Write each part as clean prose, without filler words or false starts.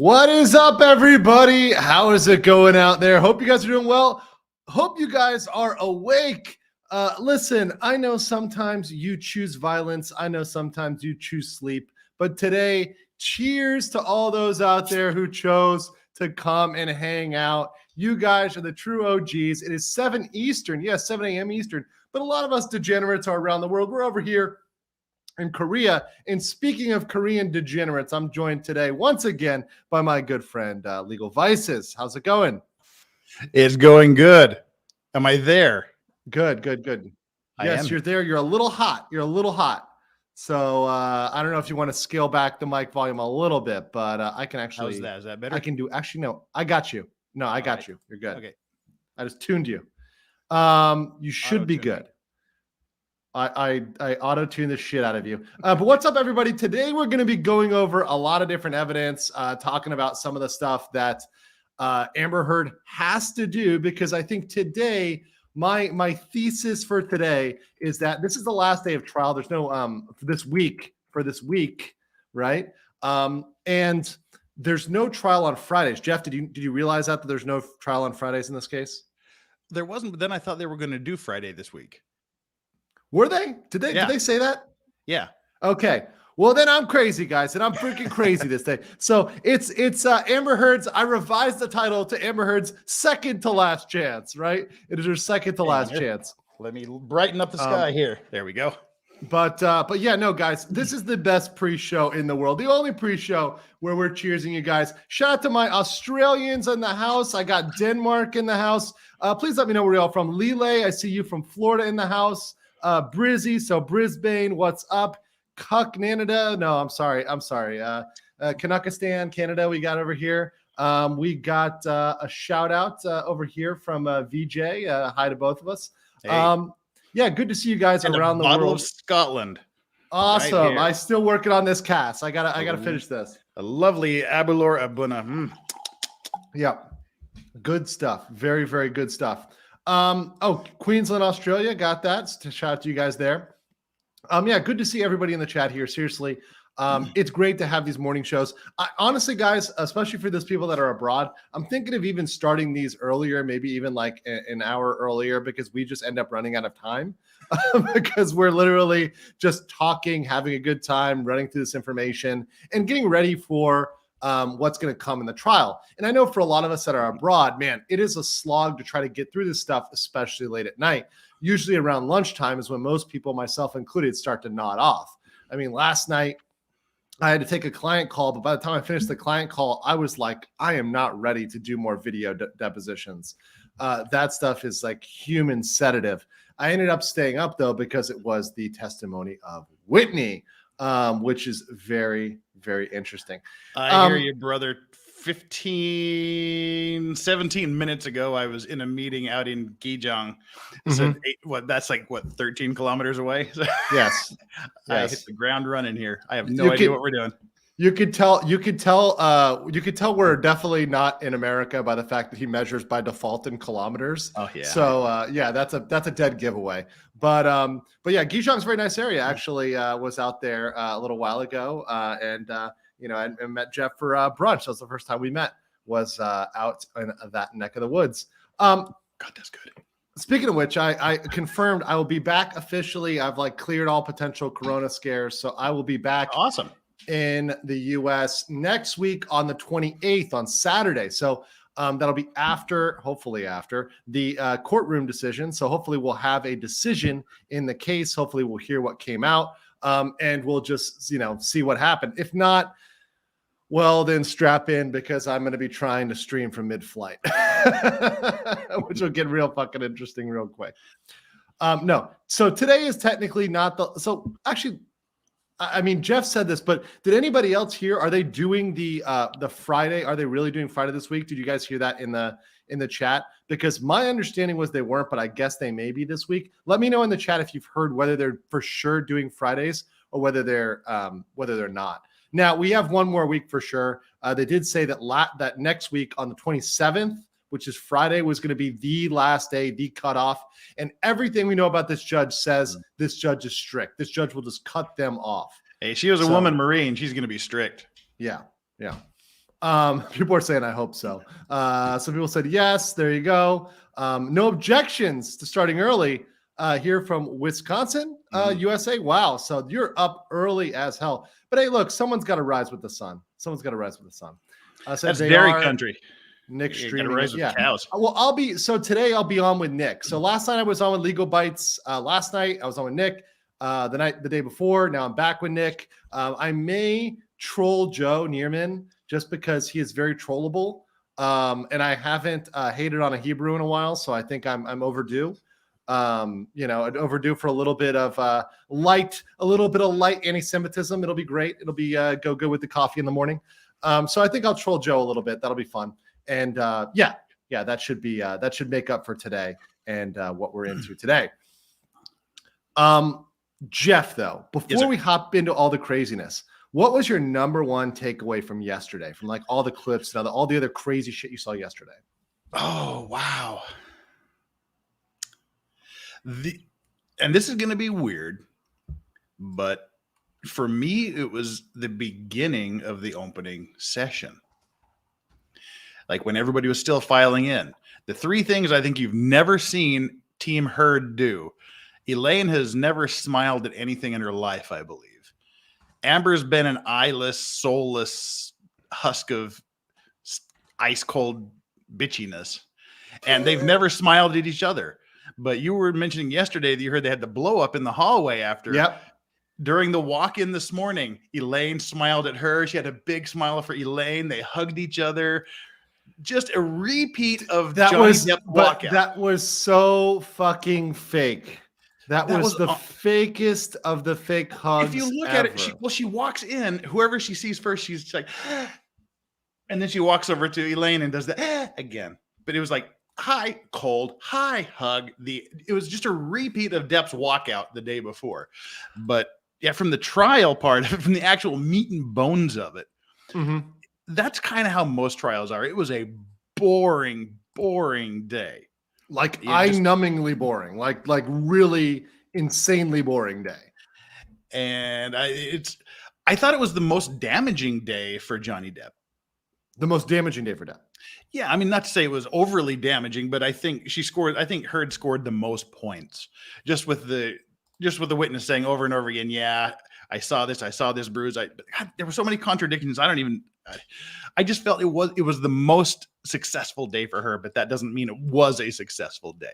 What is up, everybody? How is it going out there? Hope you guys are doing well. Hope you guys are awake. Listen, I know sometimes you choose violence. I know sometimes you choose sleep. But today, cheers to all those out there who chose to come and hang out. You guys are the true OGs. It is 7 Eastern. Yes, 7 a.m. Eastern. But a lot of us degenerates are around the world. We're over here in Korea. And speaking of Korean degenerates, I'm joined today once again by my good friend, Legal Vices. How's it going? It's going good. Am I there? Good. Yes, you're there. You're a little hot. So I don't know if you want to scale back the mic volume a little bit, but I can actually. How's that? Is that better? I can do. Actually, no. I got you. No, I got you. You're good. Okay. I just tuned you. You should be good. I auto-tune the shit out of you. But what's up, everybody? Today we're going to be going over a lot of different evidence, talking about some of the stuff that Amber Heard has to do, because I think today my thesis for today is that this is the last day of trial. There's no for this week, right? And there's no trial on Fridays. Jeff, did you realize that there's no trial on Fridays in this case? There wasn't, but then I thought they were going to do Friday this week. Were they? Did they say that? Yeah. Okay. Well, then I'm crazy, guys, and I'm freaking crazy this day. So it's Amber Heard's. I revised the title to Amber Heard's second to last chance. Right? It is her second to last chance. Let me brighten up the sky here. There we go. But yeah, no, guys, this is the best pre-show in the world. The only pre-show where we're cheersing you guys. Shout out to my Australians in the house. I got Denmark in the house. Please let me know where you're all from. Lele, I see you from Florida in the house. Brizzy, so Brisbane, what's up? Cuck, Canada. No, I'm sorry. Kanakistan, Canada, we got over here. We got a shout out over here from VJ. Hi to both of us. Hey. Yeah, good to see you guys and around the bottle world. Of Scotland. Awesome. Right, I still working on this cast. I gotta finish this. A lovely Abulor Abuna. Yeah. Good stuff. Very, very good stuff. Queensland, Australia, got that. Shout out to you guys there. Yeah, good to see everybody in the chat here. Seriously, it's great to have these morning shows. Honestly, guys, especially for those people that are abroad, I'm thinking of even starting these earlier, maybe even like an hour earlier, because we just end up running out of time because we're literally just talking, having a good time, running through this information, and getting ready for what's going to come in the trial. And I know for a lot of us that are abroad, man, it is a slog to try to get through this stuff, especially late at night. Usually around lunchtime is when most people, myself included, start to nod off. I mean, last night I had to take a client call, but by the time I finished the client call, I was like, I am not ready to do more video depositions. That stuff is like human sedative. I ended up staying up, though, because it was the testimony of Whitney, which is very, very interesting. I hear you, brother. 17 minutes ago, I was in a meeting out in Gijang. So that's like 13 kilometers away? Yes. I hit the ground running here. I have no idea what we're doing. You could tell we're definitely not in America by the fact that he measures by default in kilometers. Oh yeah. So yeah, that's a dead giveaway. But yeah, Gijang's a very nice area. Actually, was out there a little while ago, and I met Jeff for brunch. That was the first time we met. Was out in that neck of the woods. God, that's good. Speaking of which, I confirmed I will be back officially. I've cleared all potential Corona scares, so I will be back. Awesome. In the U.S. next week on the 28th on Saturday. So that'll be hopefully after the courtroom decision. So hopefully we'll have a decision in the case. Hopefully we'll hear what came out, and we'll just see what happened. If not, well, then strap in, because I'm going to be trying to stream from mid-flight, which will get real fucking interesting real quick. No, so today is technically not actually. I mean, Jeff said this, but did anybody else hear? Are they doing the Friday? Are they really doing Friday this week? Did you guys hear that in the chat? Because my understanding was they weren't, but I guess they may be this week. Let me know in the chat if you've heard whether they're for sure doing Fridays or whether they're not. Now we have one more week for sure. They did say that next week on the 27th, which is Friday, was going to be the last day, the cutoff. And everything we know about this judge says this judge is strict. This judge will just cut them off. Hey, she was a woman Marine. She's going to be strict. Yeah. People are saying, I hope so. Some people said, yes, there you go. No objections to starting early here from Wisconsin, USA. Wow. So you're up early as hell. But hey, look, someone's got to rise with the sun. Someone's got to rise with the sun. So that's dairy country. Nick You streaming. gotta rise with cows. Well, today I'll be on with Nick. So last night I was on with Legal Bites. Last night I was on with Nick. The day before, now I'm back with Nick. I may troll Joe Neerman just because he is very trollable. And I haven't hated on a Hebrew in a while. So I think I'm overdue. Overdue for a little bit of light anti-Semitism. It'll be great. It'll be go good with the coffee in the morning. So I think I'll troll Joe a little bit. That'll be fun. And that should make up for today and what we're into today. Jeff, though, before we hop into all the craziness, what was your number one takeaway from yesterday, from like all the clips and all the other crazy shit you saw yesterday? Oh, wow. And this is going to be weird, but for me, it was the beginning of the opening session. Like when everybody was still filing in. The three things I think you've never seen Team Herd do. Elaine has never smiled at anything in her life, I believe. Amber's been an eyeless, soulless husk of ice cold bitchiness. And they've never smiled at each other. But you were mentioning yesterday that you heard they had the blow up in the hallway after. Yep. During the walk-in this morning, Elaine smiled at her. She had a big smile for Elaine. They hugged each other. Just a repeat of Johnny Depp walkout. That was so fucking fake. That was the fakest of the fake hugs. If you look ever. at it, she walks in. Whoever she sees first, she's like, and then she walks over to Elaine and does that again. But it was like, hi, cold, hi, hug. It was just a repeat of Depp's walkout the day before. But yeah, from the trial part, from the actual meat and bones of it, that's kind of how most trials are. It was a boring day. Like eye-numbingly boring, like really insanely boring day. And I thought it was the most damaging day for Johnny Depp. The most damaging day for Depp. Yeah, I mean, not to say it was overly damaging, but I think Heard scored the most points just with the witness saying over and over again, yeah, I saw this bruise. But God, there were so many contradictions. I just felt it was the most successful day for her, but that doesn't mean it was a successful day.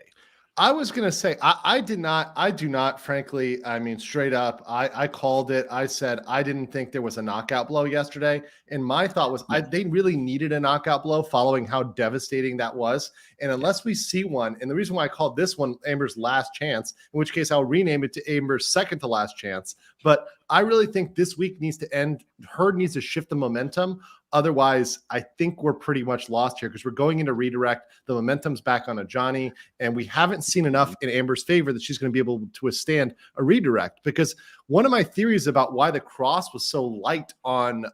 I was going to say, I do not, frankly, I mean, straight up, I called it. I said, I didn't think there was a knockout blow yesterday. And my thought was they really needed a knockout blow following how devastating that was. And unless we see one, and the reason why I called this one Amber's last chance, in which case I'll rename it to Amber's second to last chance. But I really think this week needs to end. Herd needs to shift the momentum. Otherwise, I think we're pretty much lost here because we're going into redirect. The momentum's back on a Johnny, and we haven't seen enough in Amber's favor that she's going to be able to withstand a redirect. Because one of my theories about why the cross was so light on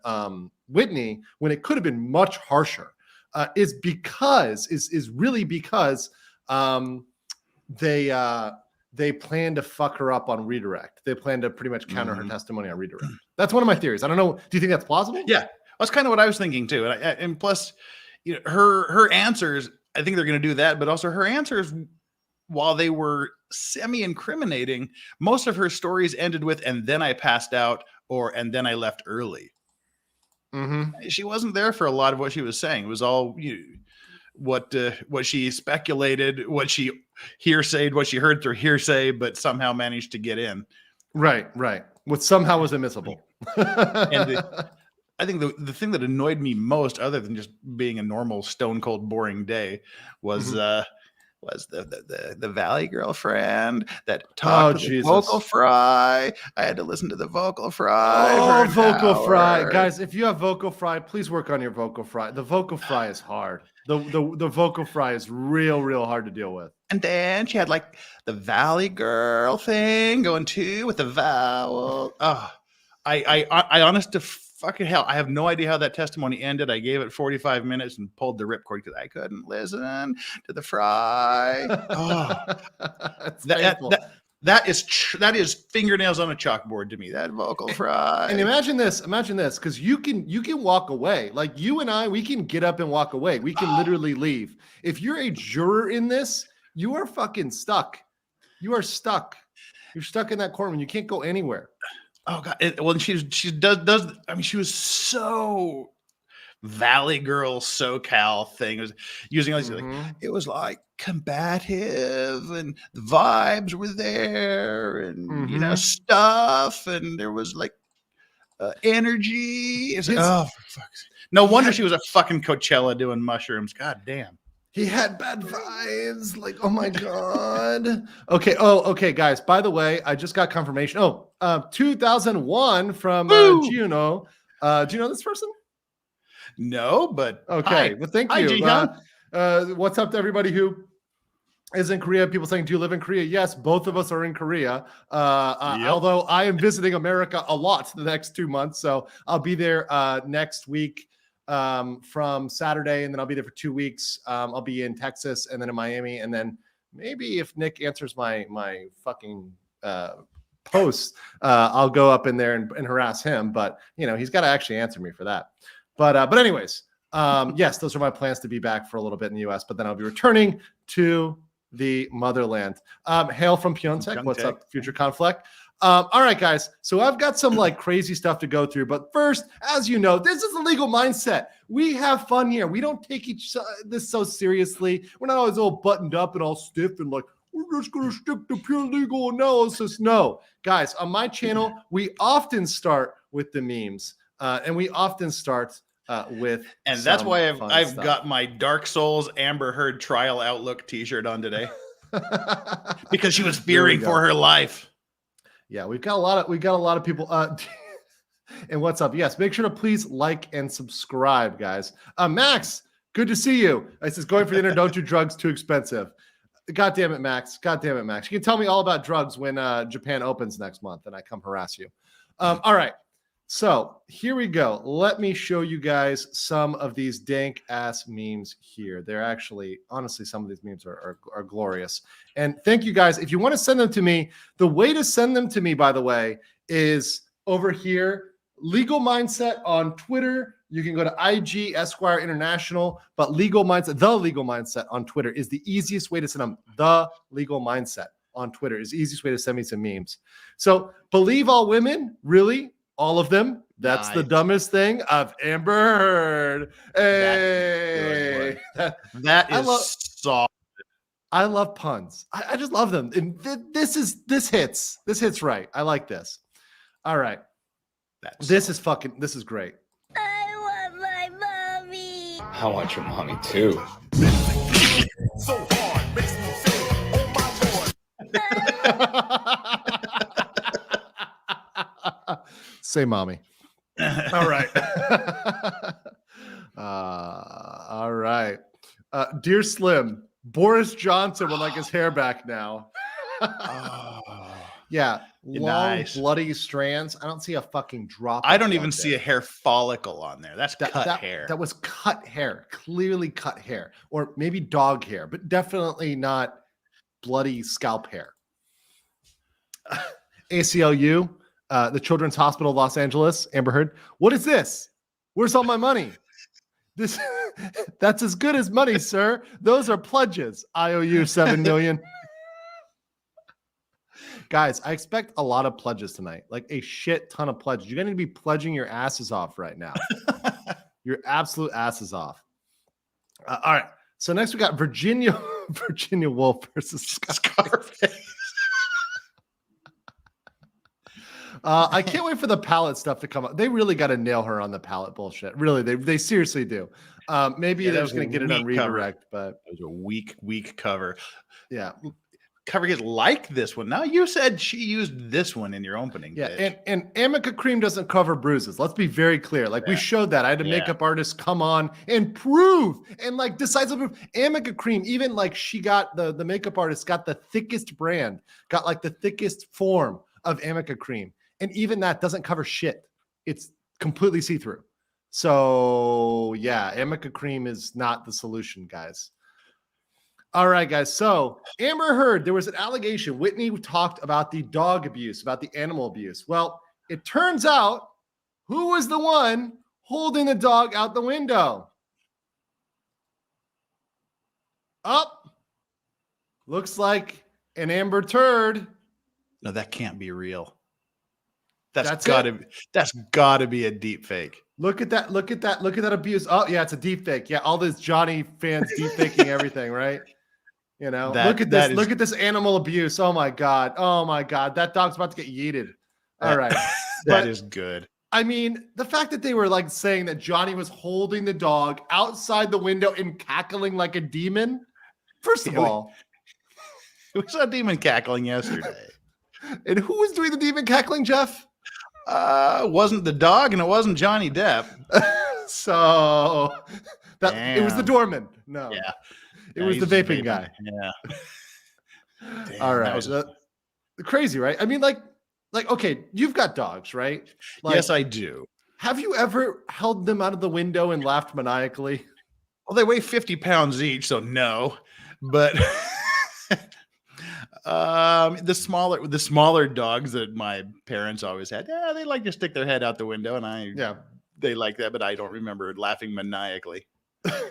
Whitney when it could have been much harsher is really because they plan to fuck her up on redirect. They plan to pretty much counter her testimony on redirect. That's one of my theories. I don't know. Do you think that's plausible? Yeah. That's kind of what I was thinking too. And plus, her answers, I think they're going to do that, but also her answers, while they were semi-incriminating, most of her stories ended with, and then I passed out, and then I left early. She wasn't there for a lot of what she was saying. It was all what she speculated, what she hearsayed, what she heard through hearsay, but somehow managed to get in. Right. What somehow was admissible. And I think the thing that annoyed me most, other than just being a normal stone cold boring day, was the Valley girlfriend that talked to the vocal fry. I had to listen to the vocal fry. Oh, vocal fry, guys! If you have vocal fry, please work on your vocal fry. The vocal fry is hard. The vocal fry is real hard to deal with. And then she had like the Valley girl thing going too with the vowel. Oh, I honest to fucking hell, I have no idea how that testimony ended. I gave it 45 minutes and pulled the ripcord because I couldn't listen to the fry. Oh, That is fingernails on a chalkboard to me. That vocal fry. And imagine this, because you can walk away. Like you and I, we can get up and walk away. We can literally leave. If you're a juror in this, you are fucking stuck. You are stuck. You're stuck in that courtroom. You can't go anywhere. Oh God! Well, she does. I mean, she was so Valley Girl SoCal thing. It was using all these like it was like combative, and the vibes were there, and you know stuff, and there was like energy. It's like, oh, for fuck's sake. No wonder she was at fucking Coachella doing mushrooms. God damn. He had bad vibes. Like, oh my God. Okay. Oh, okay, guys. By the way, I just got confirmation. 2001 from Juno. Do you know this person? No, but okay. Well, thank you. What's up to everybody who is in Korea? People saying, do you live in Korea? Yes, both of us are in Korea. Although I am visiting America a lot the next 2 months. So I'll be there next week. From Saturday, and then I'll be there for 2 weeks. I'll be in Texas and then in Miami, and then maybe if Nick answers my fucking posts, I'll go up in there and harass him. But you know, he's got to actually answer me for that. But anyways, yes, those are my plans to be back for a little bit in the US, but then I'll be returning to the motherland. Hail from Pyeongtaek. What's up, Future Conflict? All right, guys. So I've got some like crazy stuff to go through, but first, as you know, this is a legal mindset. We have fun here. We don't take this so seriously. We're not always all buttoned up and all stiff and like, we're just going to stick to pure legal analysis. No, guys, on my channel, we often start with the memes, and we often start with. And that's why I've got my Dark Souls Amber Heard trial outlook T-shirt on today because she was fearing for her life. Yeah, we've got a lot of people. And what's up? Yes, make sure to please like and subscribe, guys. Max, good to see you. I says going for dinner, don't do drugs, too expensive. God damn it, Max. God damn it, Max. You can tell me all about drugs when Japan opens next month and I come harass you. All right. So here we go. Let me show you guys some of these dank ass memes here. They're actually, honestly, some of these memes are glorious. And thank you guys. If you want to send them to me, the way to send them to me, by the way, is over here, Legal Mindset on Twitter. You can go to IG Esquire International, but The Legal Mindset on Twitter is the easiest way to send them. The Legal Mindset on Twitter is the easiest way to send me some memes. So believe all women, really? All of them. That's the dumbest thing I've ever heard. Hey, that is soft. I love puns. I just love them. And this hits. This hits right. I like this. All right. This is great. I want my mommy. I want your mommy too. So hard makes me feel, oh my Lord. Say mommy. All right. All right. Dear Slim, Boris Johnson would like his hair back now. Yeah. Long, bloody strands. I don't see a fucking drop. I don't even see a hair follicle on there. That's cut hair. That was cut hair. Clearly cut hair. Or maybe dog hair, but definitely not bloody scalp hair. ACLU. The Children's Hospital of Los Angeles, Amber Heard. What is this? Where's all my money? That's as good as money, sir. Those are pledges. I owe you $7 million. Guys, I expect a lot of pledges tonight, like a shit ton of pledges. You're going to be pledging your asses off right now. Your absolute asses off. All right. So next we got Virginia Woolf versus Scarface. I can't wait for the palette stuff to come up. They really got to nail her on the palette bullshit. Really, they seriously do. Maybe they're just going to get it on redirect, but it was a weak cover. Yeah. Cover gets like this one. Now you said she used this one in your opening. Yeah, and Amica Cream doesn't cover bruises. Let's be very clear. Like we showed that. I had a makeup artist come on and prove and like decisively prove. Amica Cream, even like she got the makeup artist got the thickest brand, got like the thickest form of Amica Cream. And even that doesn't cover shit. It's completely see-through. So yeah, Amica Cream is not the solution, guys. All right, guys. So Amber Heard, there was an allegation. Whitney talked about the dog abuse, about the animal abuse. Well, it turns out who was the one holding the dog out the window? Up. Looks like an Amber turd. No, that can't be real. That's That's gotta be a deep fake. Look at that. Look at that. Look at that abuse. Oh, yeah, it's a deep fake. Yeah, all these Johnny fans deep faking everything, right? You know, look at this. Look at this animal abuse. Oh my God. Oh my God. That dog's about to get yeeted. All right. That is good. I mean, the fact that they were like saying that Johnny was holding the dog outside the window and cackling like a demon. First of all, we saw a demon cackling yesterday. And who was doing the demon cackling, Jeff? It wasn't the dog and it wasn't Johnny Depp. So it was the doorman. No. Yeah. It was the vaping guy. Yeah. Damn, all right. Crazy, right? I mean, like, okay, you've got dogs, right? Like, yes, I do. Have you ever held them out of the window and laughed maniacally? Well, they weigh 50 pounds each, so no. But the smaller dogs that my parents always had, yeah, they like to stick their head out the window, and they like that, but I don't remember laughing maniacally.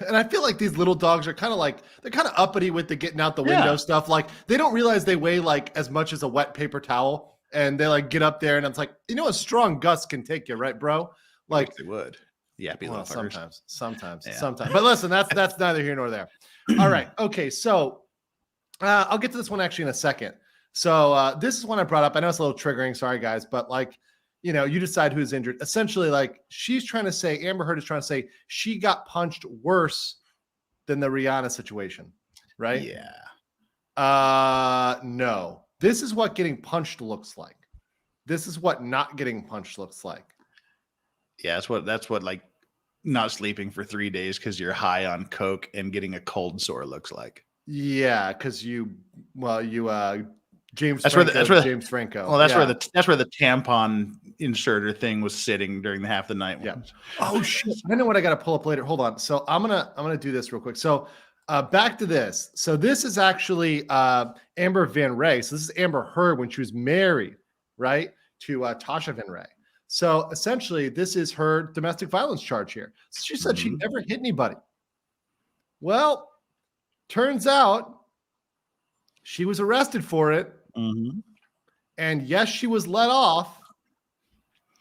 And I feel like these little dogs are kind of like, they're kind of uppity with the getting out the window stuff. Like they don't realize they weigh like as much as a wet paper towel, and they like get up there and it's like, you know, a strong gust can take you, right, bro? Like they would. Yeah, sometimes. But listen, that's neither here nor there. All right. Okay. So I'll get to this one actually in a second. So this is one I brought up. I know it's a little triggering. Sorry, guys. But like, you know, you decide who's injured. Essentially, like Amber Heard is trying to say she got punched worse than the Rihanna situation. Right? Yeah. No. This is what getting punched looks like. This is what not getting punched looks like. Yeah, that's what like not sleeping for 3 days because you're high on coke and getting a cold sore looks like. Yeah, because James James Franco. Well, that's where the tampon inserter thing was sitting during the half the night. Yeah. Oh shit! I know what I got to pull up later. Hold on. So I'm gonna do this real quick. So back to this. So this is actually Amber Van Ray. So this is Amber Heard when she was married, right, to Tasha Van Ray. So essentially, this is her domestic violence charge here. So she said she never hit anybody. Well, turns out she was arrested for it. And yes, she was let off.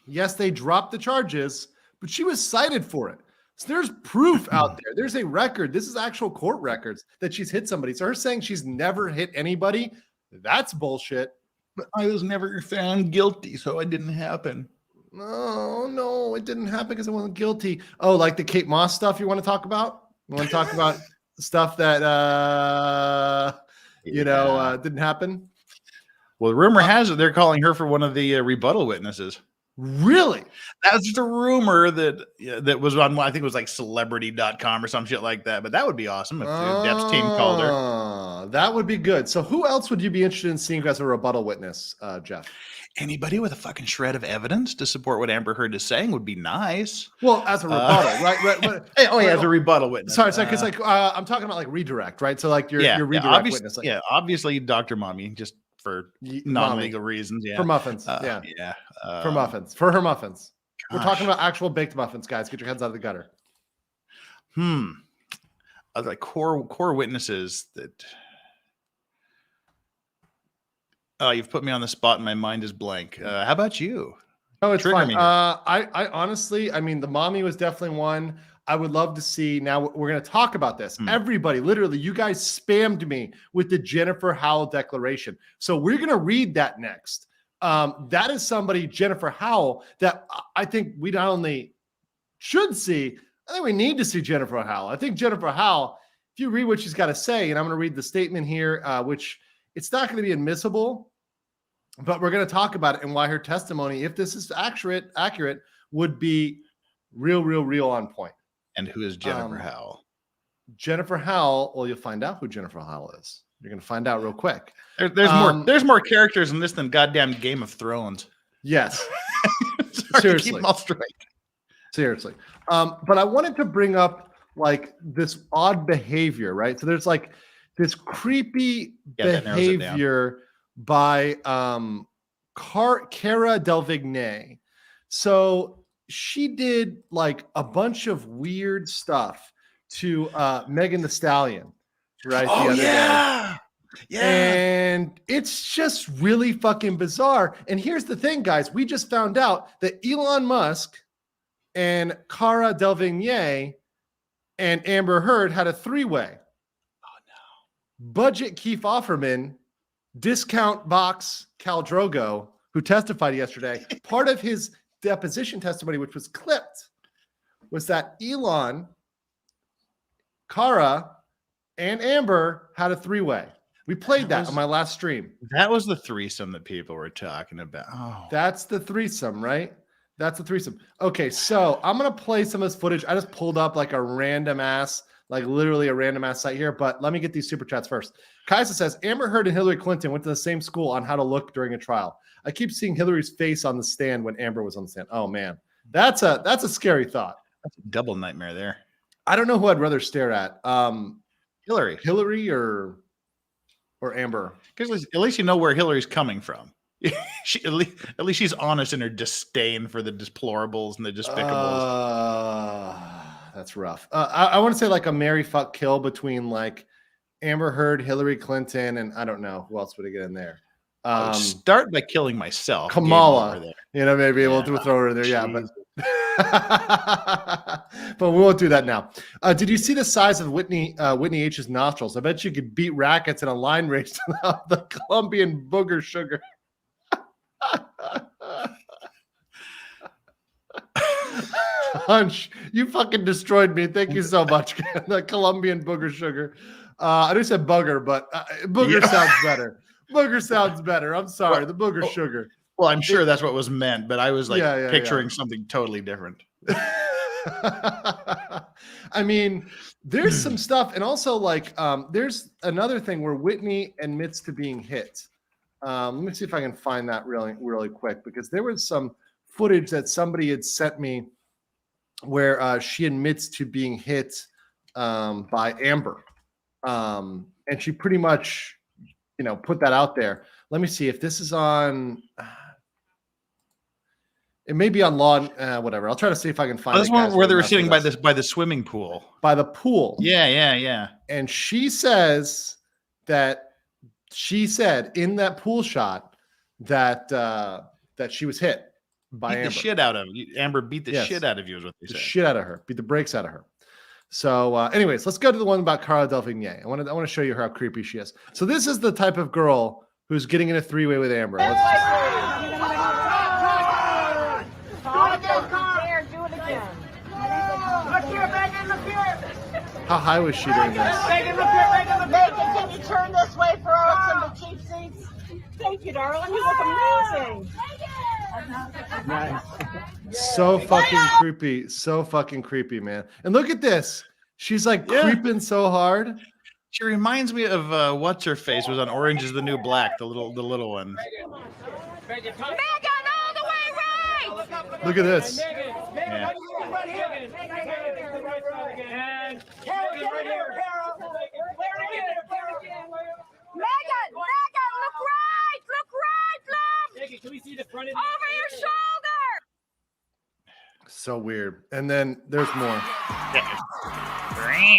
Yes, they dropped the charges, but she was cited for it. So there's proof out there. There's a record. This is actual court records that she's hit somebody. So her saying she's never hit anybody, that's bullshit. But I was never found guilty, so it didn't happen. No, it didn't happen because I wasn't guilty. Oh, like the Kate Moss stuff you want to talk about? You want to talk about stuff that didn't happen? Well, the rumor has it they're calling her for one of the rebuttal witnesses. Really? That's just a rumor that was on, I think it was like celebrity.com or some shit like that. But that would be awesome if Depp's team called her. That would be good. So who else would you be interested in seeing as a rebuttal witness, Jeff? Anybody with a fucking shred of evidence to support what Amber Heard is saying would be nice. Well, as a rebuttal, right? As a rebuttal witness. Sorry, because I'm talking about like redirect, right? So like your redirect witness. Like, obviously Dr. Mommy, just for non-legal reasons. Yeah. For muffins. For muffins. For her muffins. Gosh. We're talking about actual baked muffins, guys. Get your heads out of the gutter. Like core witnesses that. Oh, you've put me on the spot and my mind is blank. How about you? Oh, it's fine. I honestly, I mean, the mommy was definitely one. I would love to see. Now we're going to talk about this. Everybody, literally, you guys spammed me with the Jennifer Howell declaration. So we're going to read that next. That is somebody, Jennifer Howell, that I think we not only should see, I think we need to see Jennifer Howell. I think Jennifer Howell, if you read what she's got to say, and I'm going to read the statement here, which it's not going to be admissible, but we're going to talk about it and why her testimony, if this is accurate, would be real on point. And who is Jennifer Howell? Jennifer Howell. Well, you'll find out who Jennifer Howell is. You're going to find out real quick. There's more characters in this than goddamn Game of Thrones. Yes. Seriously. Keep them all straight. Seriously. But I wanted to bring up like this odd behavior, right? So there's like this creepy Yeah, that narrows it down. behavior by Cara Delvigne. So she did like a bunch of weird stuff to Megan Thee Stallion, right? Oh, the other day. yeah. Yeah. And it's just really fucking bizarre. And here's the thing, guys. We just found out that Elon Musk and Cara Delvigne and Amber Heard had a three-way. Oh, no. Budget Keith Offerman, discount box Khal Drogo, who testified yesterday, part of his deposition testimony, which was clipped, was that Elon, Cara, and Amber had a three-way. We played that on my last stream. That was the threesome that people were talking about. Oh. That's the threesome, right? That's the threesome. Okay, so I'm going to play some of this footage. I just pulled up like a random ass, like literally a random ass site here, but let me get these super chats first. Kaisa says, Amber Heard and Hillary Clinton went to the same school on how to look during a trial. I keep seeing Hillary's face on the stand when Amber was on the stand. Oh, man. That's a scary thought. That's a double nightmare there. I don't know who I'd rather stare at. Hillary or Amber. Because at least you know where Hillary's coming from. At least she's honest in her disdain for the deplorables and the despicables. That's rough. I want to say like a marry, fuck, kill between like Amber Heard, Hillary Clinton, and I don't know who else would I get in there. Start by killing myself. Kamala. You know, maybe we'll throw her in there. Yeah, Jesus. but we won't do that now. Did you see the size of Whitney H's nostrils? I bet you could beat rackets in a line race to the Colombian booger sugar. Hunch, you fucking destroyed me. Thank you so much. The Colombian booger sugar. I just said bugger, but booger sounds better. Booger sounds better. I'm sorry. The booger sugar. Well, I'm sure that's what was meant, but I was like picturing something totally different. I mean, there's some stuff, and also like there's another thing where Whitney admits to being hit. Let me see if I can find that really quick, because there was some footage that somebody had sent me where she admits to being hit by Amber, and she pretty much, put that out there. Let me see if this is on. It may be on Law, whatever. I'll try to see if I can find. This one where they were sitting by the swimming pool. By the pool. Yeah. And she says that she said in that pool shot that she was hit by Amber. The shit out of you. Amber beat the shit out of you is what they said. Shit out of her. Beat the brakes out of her. So, anyways, let's go to the one about Cara Delvigne. I want to show you how creepy she is. So this is the type of girl who's getting in a three-way with Amber. Do it again. Look here, Megan, look here. How high was she doing this? Megan, look here, Megan, look here. Megan, can you turn this way for us in the cheap seats? Thank you, darling. You look amazing. Nice. So fucking creepy, man. And look at this. She's like creeping so hard. She reminds me of what's her face was on Orange Is the New Black, the little one. Megan, all the way right. Look at this. Yeah. Megan, look right, love. Can we see the front of Over your shoulder. So weird. And then there's more.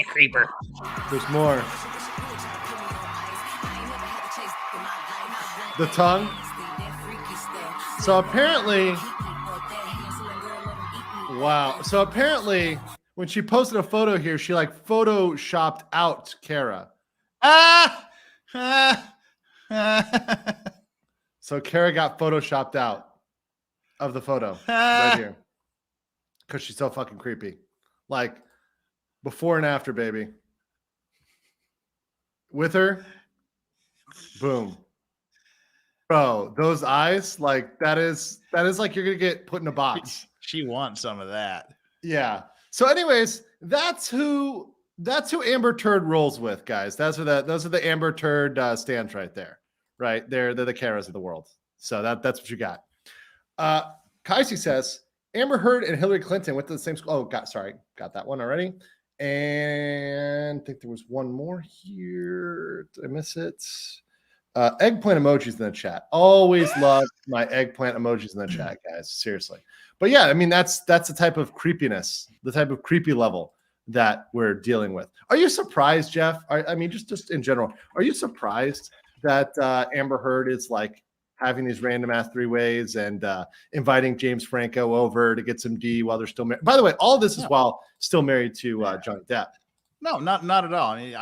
Creeper. There's more. The tongue. So apparently, wow. So apparently, when she posted a photo here, she like photoshopped out Cara. So Cara got photoshopped out of the photo right here because she's so fucking creepy. Like before and after, baby. With her, boom. Bro, those eyes, like that is like you're gonna get put in a box. She wants some of that. Yeah. So, anyways, that's who Amber Turd rolls with, guys. Those are the Amber Turd stands right there. Right? They're the Caras of the world. So that's what you got. Kaisi says Amber Heard and Hillary Clinton went to the same school. Oh, got that one already. And I think there was one more here. Did I miss it? Eggplant emojis in the chat. Always love my eggplant emojis in the chat, guys. Seriously. But yeah, I mean, that's the type of creepiness, the type of creepy level that we're dealing with. Are you surprised, Jeff? I mean, just in general, are you surprised that Amber Heard is like having these random ass three-ways and inviting James Franco over to get some D while they're still married? By the way, all this is while still married to Johnny Depp. No, not at all. I mean,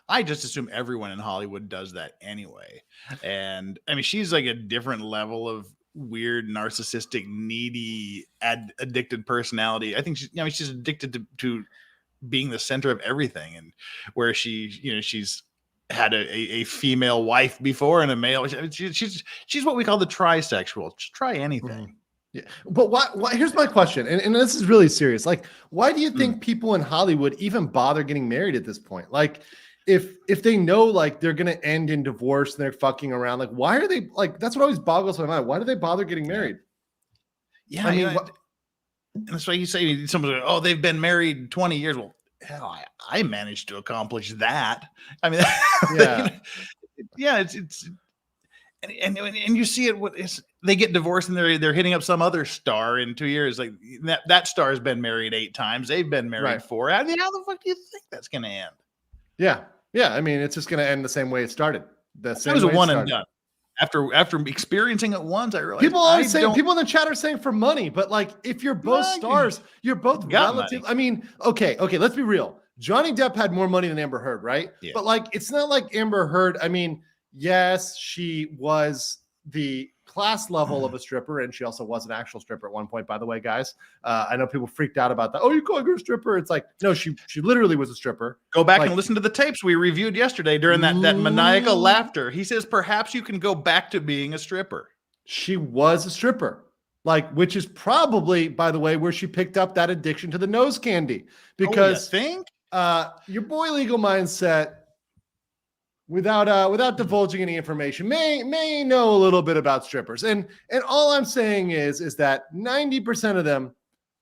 I just assume everyone in Hollywood does that anyway. And I mean, she's like a different level of weird, narcissistic, needy, addicted personality. I think she's addicted to being the center of everything, and where she's had a female wife before and a male. She's what we call the trisexual. Just try anything. Mm-hmm. Yeah, but why? Here's my question, and this is really serious. Like, why do you think people in Hollywood even bother getting married at this point? Like, if they know like they're gonna end in divorce and they're fucking around, like, why are they like? That's what always boggles my mind. Why do they bother getting married? Yeah, I mean, and that's why you say somebody's like, oh, they've been married 20 years. Well, hell, I managed to accomplish that. I mean, yeah, yeah, it's. And you see it. They get divorced and they're hitting up some other star in 2 years. Like that star has been married 8 times. They've been married 4. I mean, how the fuck do you think that's going to end? Yeah. I mean, it's just going to end the same way it started. That was a one and done. After experiencing it once, I realized people always say people in the chat are saying for money, but like if you're both stars, you're both relative. I mean, okay, let's be real. Johnny Depp had more money than Amber Heard, right? Yeah. But like, it's not like Amber Heard. I mean, yes, she was the class level of a stripper, and she also was an actual stripper at one point, by the way, guys. I know people freaked out about that. Oh, you call her a stripper? It's like, no, she literally was a stripper. Go back and listen to the tapes we reviewed yesterday during that maniacal laughter. He says, perhaps you can go back to being a stripper. She was a stripper, like, which is probably, by the way, where she picked up that addiction to the nose candy. Because your boy Legal Mindset, without divulging any information, may know a little bit about strippers. And all I'm saying is that 90% of them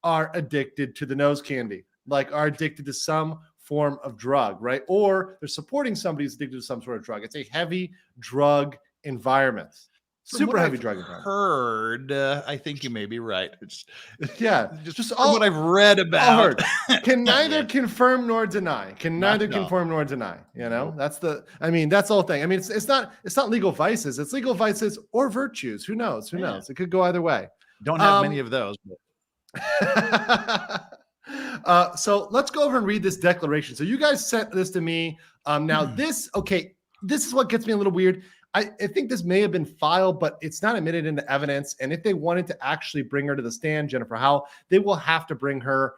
are addicted to the nose candy, like are addicted to some form of drug, right? Or they're supporting somebody who's addicted to some sort of drug. It's a heavy drug environment. Super heavy drug environment. Heard, I think you may be right. Just all what I've read about. Can neither confirm nor deny. Confirm nor deny. You know, that's the whole thing. I mean, it's not legal vices. It's legal vices or virtues. Who knows? Who knows? It could go either way. Don't have many of those. But. So let's go over and read this declaration. So you guys sent this to me. Now this is what gets me a little weird. I think this may have been filed, but it's not admitted into evidence. And if they wanted to actually bring her to the stand, Jennifer Howell, they will have to bring her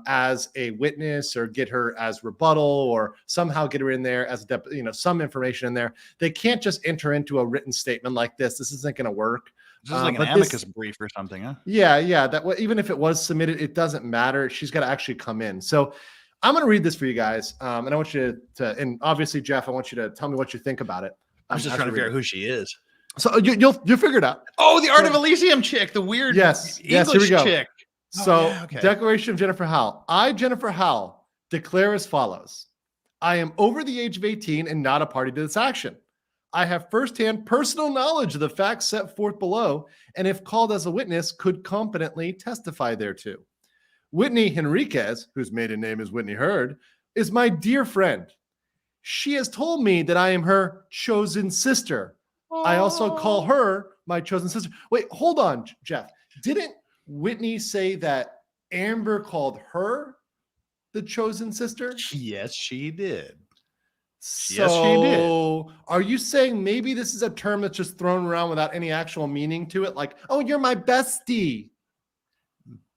as a witness or get her as rebuttal or somehow get her in there as some information in there. They can't just enter into a written statement like this. This isn't going to work. This is like an amicus brief or something, huh? Yeah. That even if it was submitted, it doesn't matter. She's got to actually come in. So I'm going to read this for you guys, and I want you to, and obviously, Jeff, I want you to tell me what you think about it. I was just trying to figure out who she is. So you'll figure it out. Oh, the Art of Elysium chick, the weird English here we go. Chick. Declaration of Jennifer Howell. I, Jennifer Howell, declare as follows. I am over the age of 18 and not a party to this action. I have firsthand personal knowledge of the facts set forth below, and if called as a witness, could competently testify thereto. Whitney Henriquez, whose maiden name is Whitney Heard, is my dear friend. She has told me that I am her chosen sister. I also call her my chosen sister. Wait, hold on, Jeff. Didn't Whitney say that Amber called her the chosen sister? Yes, she did. So, yes, she did. Are you saying maybe this is a term that's just thrown around without any actual meaning to it? Like, oh, you're my bestie.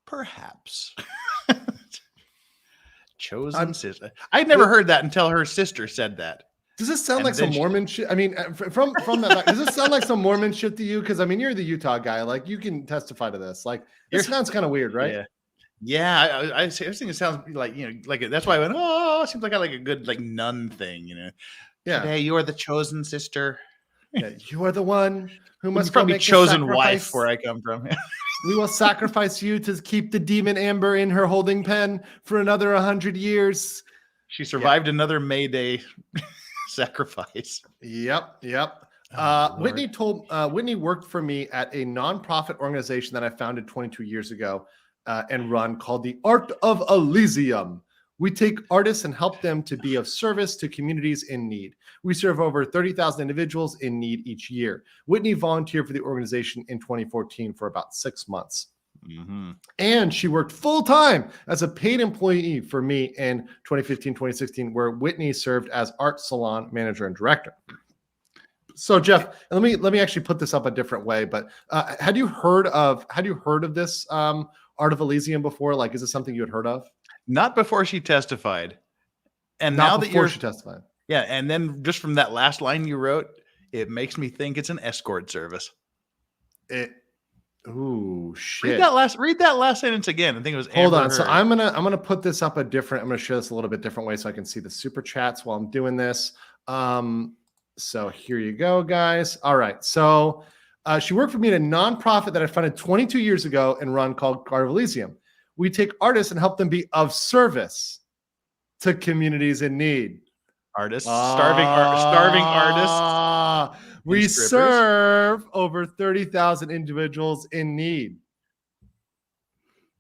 Perhaps. Chosen sister. I'd never heard that until her sister said that. Does this sound like some Mormon shit? I mean, from that, does this sound like some Mormon shit to you? Because I mean, you're the Utah guy. Like, you can testify to this. Like, it sounds kind of weird, right? Yeah. I think it sounds like that's why I went. Oh, it seems like a good nun thing, Yeah. Hey, you are the chosen sister. Yeah, you are the one who must probably chosen wife where I come from. We will sacrifice you to keep the demon Amber in her holding pen for another 100 years. She survived another May Day sacrifice. Yep. Oh, Whitney worked for me at a nonprofit organization that I founded 22 years ago and run called the Art of Elysium. We take artists and help them to be of service to communities in need. We serve over 30,000 individuals in need each year. Whitney volunteered for the organization in 2014 for about 6 months. Mm-hmm. And she worked full-time as a paid employee for me in 2015, 2016, where Whitney served as art salon manager and director. So Jeff, let me actually put this up a different way, but had you heard of this Art of Elysium before? Like, is this something you had heard of? Not before she testified. And Not now that before you're she testified. Yeah, and then just from that last line you wrote, it makes me think it's an escort service. Ooh, shit. Read that last sentence again. I think it was Hold Amber on. So Heard. I'm gonna put this up I'm gonna show this a little bit different way so I can see the super chats while I'm doing this. So here you go, guys. All right. So she worked for me at a nonprofit that I founded 22 years ago and run called Art of Elysium. We take artists and help them be of service to communities in need. Artists, starving artists. We strippers. serve over 30,000 individuals in need.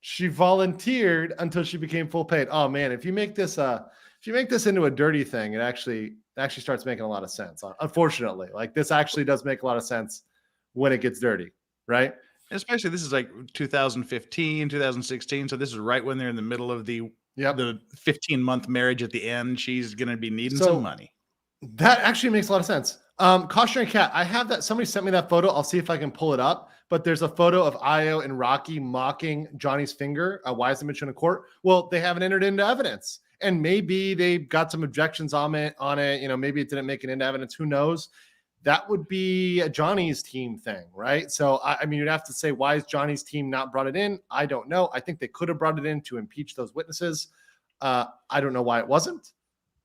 She volunteered until she became full paid. Oh man, if you make this into a dirty thing, it actually starts making a lot of sense. Unfortunately, like this actually does make a lot of sense when it gets dirty, right? Especially this is like 2015, 2016. So this is right when they're in the middle of the 15-month marriage at the end. She's going to be needing some money. That actually makes a lot of sense. Cautionary Cat, I have that. Somebody sent me that photo. I'll see if I can pull it up. But there's a photo of Io and Rocky mocking Johnny's finger. Why hasn't been shown in court? Well, they haven't entered into evidence. And maybe they got some objections on it. You know, maybe it didn't make it into evidence. Who knows? That would be a Johnny's team thing, right? So, I mean, you'd have to say, why is Johnny's team not brought it in? I don't know. I think they could have brought it in to impeach those witnesses. I don't know why it wasn't.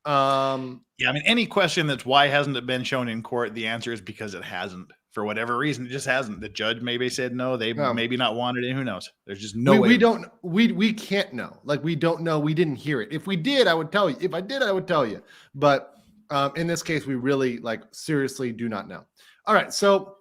Yeah, I mean, any question that's why hasn't it been shown in court? The answer is because it hasn't. For whatever reason, it just hasn't. The judge maybe said no. They maybe not wanted it. Who knows? There's just no way. We can't know. Like, we don't know. We didn't hear it. If we did, I would tell you. If I did, I would tell you. But in this case, we really seriously do not know. All right. So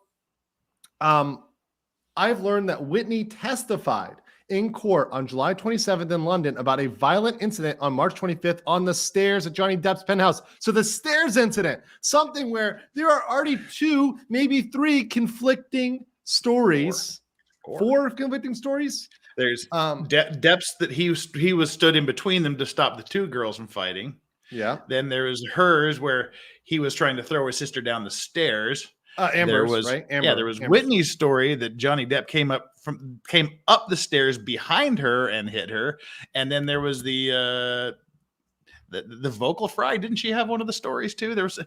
I've learned that Whitney testified in court on July 27th in London about a violent incident on March 25th on the stairs at Johnny Depp's penthouse. So the stairs incident, something where there are already 2, maybe 3 conflicting stories. 4 conflicting stories. There's Depp's that he was stood in between them to stop the 2 girls from fighting. Yeah. Then there was hers where he was trying to throw his sister down the stairs. Amber's, right? Amber, there was Whitney's story that Johnny Depp came up the stairs behind her and hit her, and then there was the vocal fry. Didn't she have one of the stories too? There was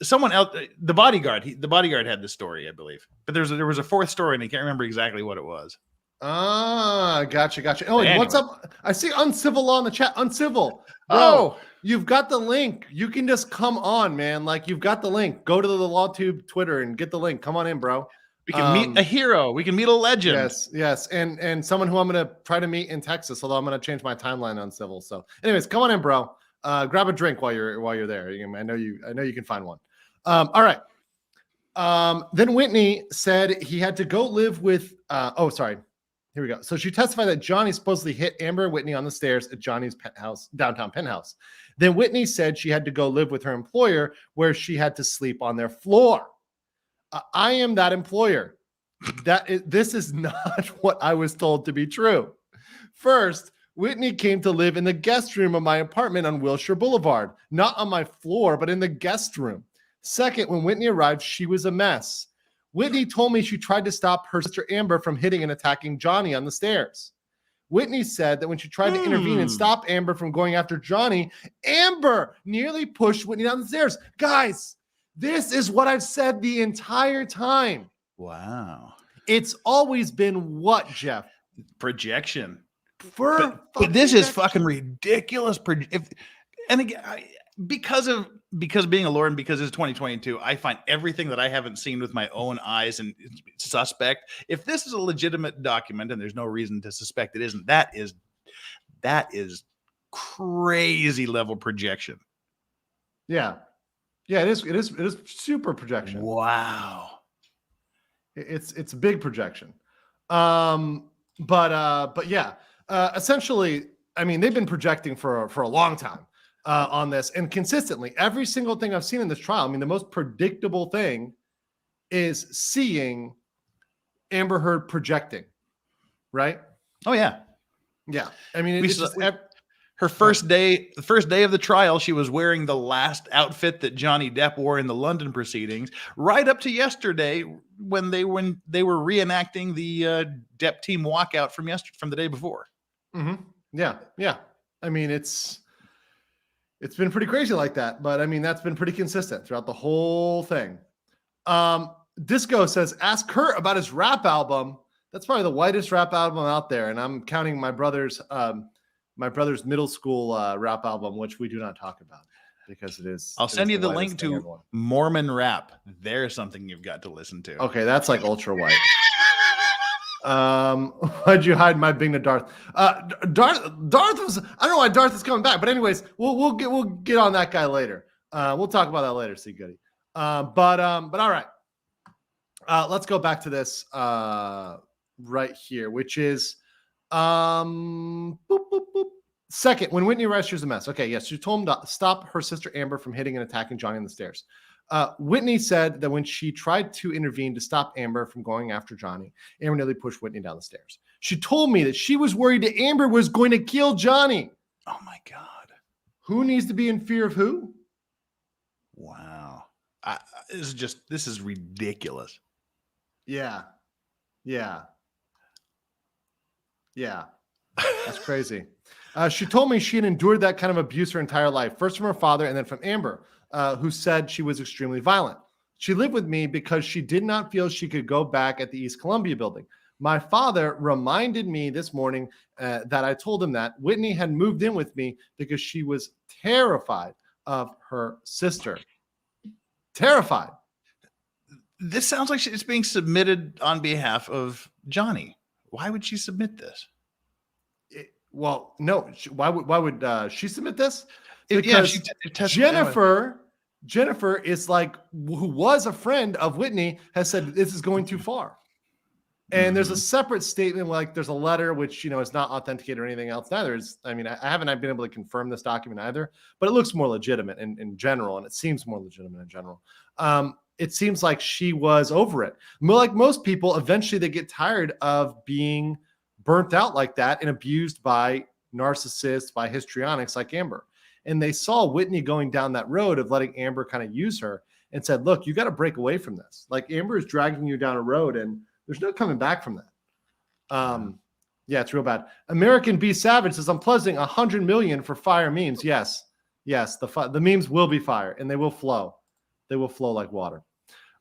someone else, the bodyguard. The bodyguard had the story, I believe, but there was a 4th story, and I can't remember exactly what it was. Gotcha. Oh, anyway. What's up? I see Uncivil Law in the chat. Uncivil. Bro, oh, you've got the link. You can just come on, man. Like, you've got the link. Go to the LawTube Twitter and get the link. Come on in, bro. We can meet a hero. We can meet a legend. Yes. And someone who I'm going to try to meet in Texas, although I'm going to change my timeline on Civil. So anyways, come on in, bro. Grab a drink while you're there. I know you can find one. All right. Then Whitney said he had to go live with, here we go. So she testified that Johnny supposedly hit Amber and Whitney on the stairs at Johnny's penthouse, downtown penthouse. Then Whitney said she had to go live with her employer where she had to sleep on their floor. I am that employer. This is not what I was told to be true. First, Whitney came to live in the guest room of my apartment on Wilshire Boulevard, not on my floor, but in the guest room. Second, when Whitney arrived, she was a mess. Whitney told me she tried to stop her sister Amber from hitting and attacking Johnny on the stairs. Whitney said that when she tried to intervene and stop Amber from going after Johnny, Amber nearly pushed Whitney down the stairs. Guys, this is what I've said the entire time. Wow. It's always been what, Jeff? Projection. But this is fucking ridiculous. And again, because of because being a lawyer and because it's 2022, I find everything that I haven't seen with my own eyes and suspect. If this is a legitimate document and there's no reason to suspect it isn't, that is crazy level projection. Yeah. Yeah, it is super projection. Wow. It's a big projection. But yeah, essentially, I mean, they've been projecting for a long time on this, and consistently every single thing I've seen in this trial. I mean, the most predictable thing is seeing Amber Heard projecting, right? Oh yeah. Yeah. I mean, We it's saw- just Her first day of the trial, she was wearing the last outfit that Johnny Depp wore in the London proceedings, right up to yesterday when they were reenacting the Depp team walkout from the day before. Mm-hmm. Yeah. I mean, it's been pretty crazy like that, but I mean, that's been pretty consistent throughout the whole thing. Disco says, ask Kurt about his rap album. That's probably the whitest rap album out there, and I'm counting my brother's middle school rap album, which we do not talk about because it is. I'll send you the link whitest thing to ever. Mormon Rap. There's something you've got to listen to. Okay, that's like ultra white. Why'd you hide my being to Darth? Darth was. I don't know why Darth is coming back, but anyways, we'll get on that guy later. We'll talk about that later, see Goody. But all right. Let's go back to this right here, which is boop, boop, boop. Second, when Whitney arrives, she's a mess. Okay, yes, she told him to stop her sister Amber from hitting and attacking Johnny on the stairs. Whitney said that when she tried to intervene to stop Amber from going after Johnny, Amber nearly pushed Whitney down the stairs. She told me that she was worried that Amber was going to kill Johnny. Oh my God. Who needs to be in fear of who? Wow. This is ridiculous. Yeah. That's crazy. She told me she had endured that kind of abuse her entire life, first from her father and then from Amber, who said she was extremely violent. She lived with me because she did not feel she could go back at the East Columbia building. My father reminded me this morning that I told him that Whitney had moved in with me because she was terrified of her sister. Terrified. This sounds like it's being submitted on behalf of Johnny. Why would she submit this? Well, no. Why would she submit this? Because Jennifer is like, who was a friend of Whitney, has said this is going too far. And there's a separate statement, like there's a letter which is not authenticated or anything else. Neither is. I mean, I haven't been able to confirm this document either, but it looks more legitimate in general, and it seems more legitimate in general. It seems like she was over it. More like most people, eventually they get tired of being burnt out like that and abused by narcissists, by histrionics like Amber. And they saw Whitney going down that road of letting Amber kind of use her and said, look, you got to break away from this. Like Amber is dragging you down a road and there's no coming back from that. Yeah, it's real bad. American B Savage says, I'm pledging $100 million for fire memes. Yes, the memes will be fire and they will flow. They will flow like water.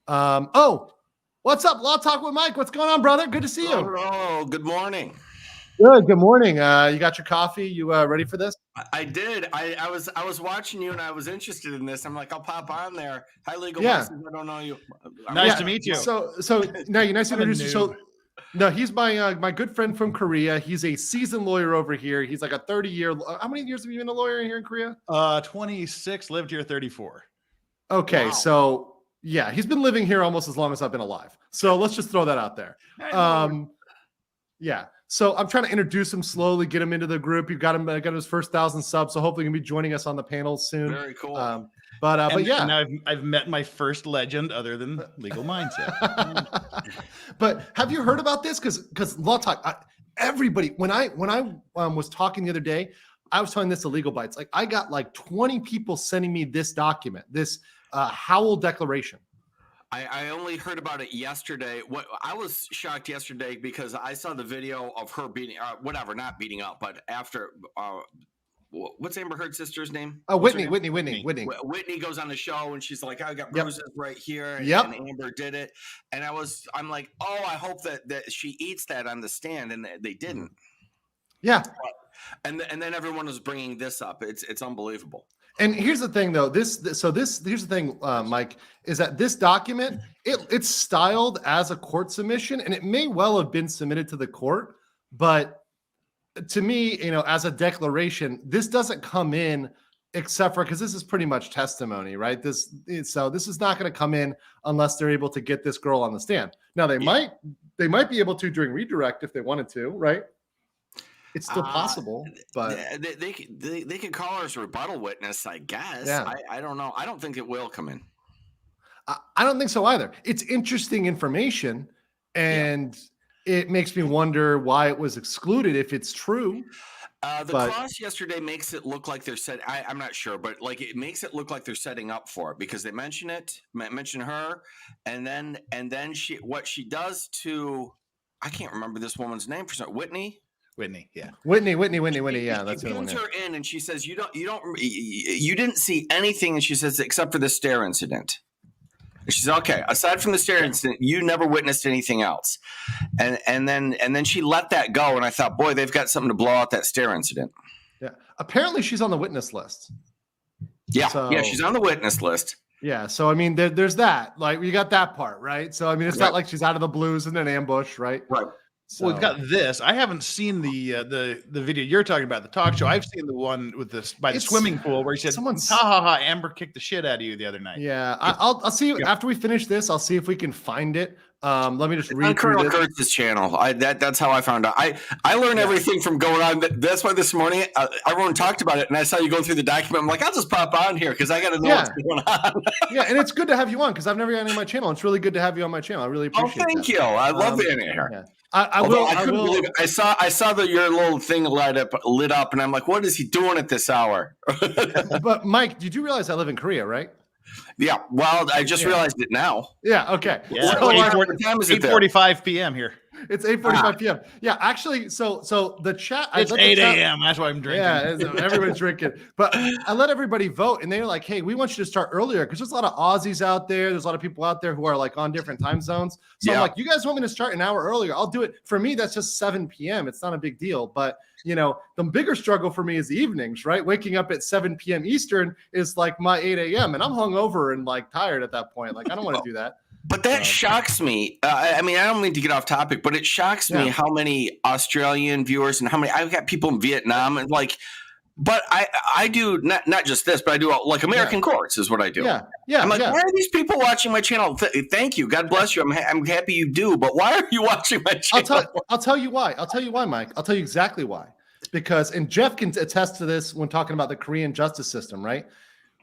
What's up? Law Talk with Mike. What's going on, brother? Good to see you. Hello. Good morning. Good morning. You got your coffee? You ready for this? I did. I was watching you and I was interested in this. I'm like, I'll pop on there. Hi, Legal Yeah. Voices. I don't know you. Nice to meet you. So no, you nice to I'm a introduce you. So noob. no, he's my good friend from Korea. He's a seasoned lawyer over here. He's like a 30-year. How many years have you been a lawyer here in Korea? 26, lived here 34. Okay, Wow. so yeah, he's been living here almost as long as I've been alive. So let's just throw that out there. Yeah. So I'm trying to introduce him slowly, get him into the group. You've got him, got his first 1,000 subs. So hopefully he'll be joining us on the panel soon. Very cool. But yeah. And now I've met my first legend other than Legal Mindset. But have you heard about this? Because Law Talk, everybody, when I was talking the other day, I was telling this to Legal Bites. Like I got like 20 people sending me this document, this Howell declaration. I only heard about it yesterday. What I was shocked yesterday because I saw the video of her beating, not beating up, but after. What's Amber Heard's sister's name? Oh, What's her Whitney. name? Whitney goes on the show and she's like, I got bruises right here. And, Yep. and Amber did it. And I'm like, oh, I hope that she eats that on the stand. And they didn't. Yeah. And then everyone was bringing this up. It's unbelievable. And here's the thing, though. Here's the thing, Mike, is that this document it's styled as a court submission, and it may well have been submitted to the court, but to me, as a declaration, this doesn't come in except for because this is pretty much testimony, right? So this is not going to come in unless they're able to get this girl on the stand. Now they might be able to during redirect if they wanted to, right? It's still possible, but they could call her as a rebuttal witness, I guess. Yeah. I don't know. I don't think it will come in. I don't think so either. It's interesting information, and it makes me wonder why it was excluded if it's true. Clause yesterday makes it look like they're I'm not sure, but like it makes it look like they're setting up for it because they mention her, and then what she does to, I can't remember this woman's name for some Whitney, yeah. Whitney. Yeah, that's she the one. brings her in, and she says, "You didn't see anything," and she says, "except for the stare incident." And she said, "Okay, aside from the stare incident, you never witnessed anything else." And then she let that go, and I thought, boy, they've got something to blow out that stare incident. Yeah, apparently she's on the witness list. Yeah, she's on the witness list. Yeah, so I mean, there's that. Like, you got that part, right? So I mean, it's not like she's out of the blues in an ambush, right? Right. So, Well, we've got this. I haven't seen the video you're talking about, the talk show. I've seen the one with by the swimming pool where he said, "Ha, Amber kicked the shit out of you the other night." Yeah, I'll see after we finish this. I'll see if we can find it. Let me just read on through Colonel this. Kurtz's channel. That's how I found out. I learned everything from going on. That's why this morning everyone talked about it, and I saw you go through the document. I'm like, I'll just pop on here because I got to know what's going on. Yeah, and it's good to have you on because I've never gotten on my channel. It's really good to have you on my channel. I really appreciate it. Thank you. I love being here. Yeah. I will. Believe it. I saw that your little thing lit up, and I'm like, what is he doing at this hour? But Mike, did you realize I live in Korea, right? Yeah. Well, I just realized it now. Yeah. Okay. Yeah. So, what time is it there? 8:45 p.m. here. It's 8:45 p.m. Yeah, actually, so the chat. It's 8 a.m. That's why I'm drinking. Yeah, everybody's drinking. But I let everybody vote, and they were like, "Hey, we want you to start earlier because there's a lot of Aussies out there. There's a lot of people out there who are like on different time zones. So I'm like, you guys want me to start an hour earlier? I'll do it. For me, that's just 7 p.m. It's not a big deal. But the bigger struggle for me is the evenings, right? Waking up at 7 p.m. Eastern is like my 8 a.m. and I'm hungover and like tired at that point. Like I don't want to do that. But that shocks me. I mean, I don't mean to get off topic, but it shocks me how many Australian viewers and how many I've got people in Vietnam and like. But I do not just this, but I do like American courts is what I do. Yeah. I'm like, why are these people watching my channel? Thank you, God bless you. I'm happy you do. But why are you watching my channel? I'll tell you why. I'll tell you why, Mike. I'll tell you exactly why. Because and Jeff can attest to this when talking about the Korean justice system, right?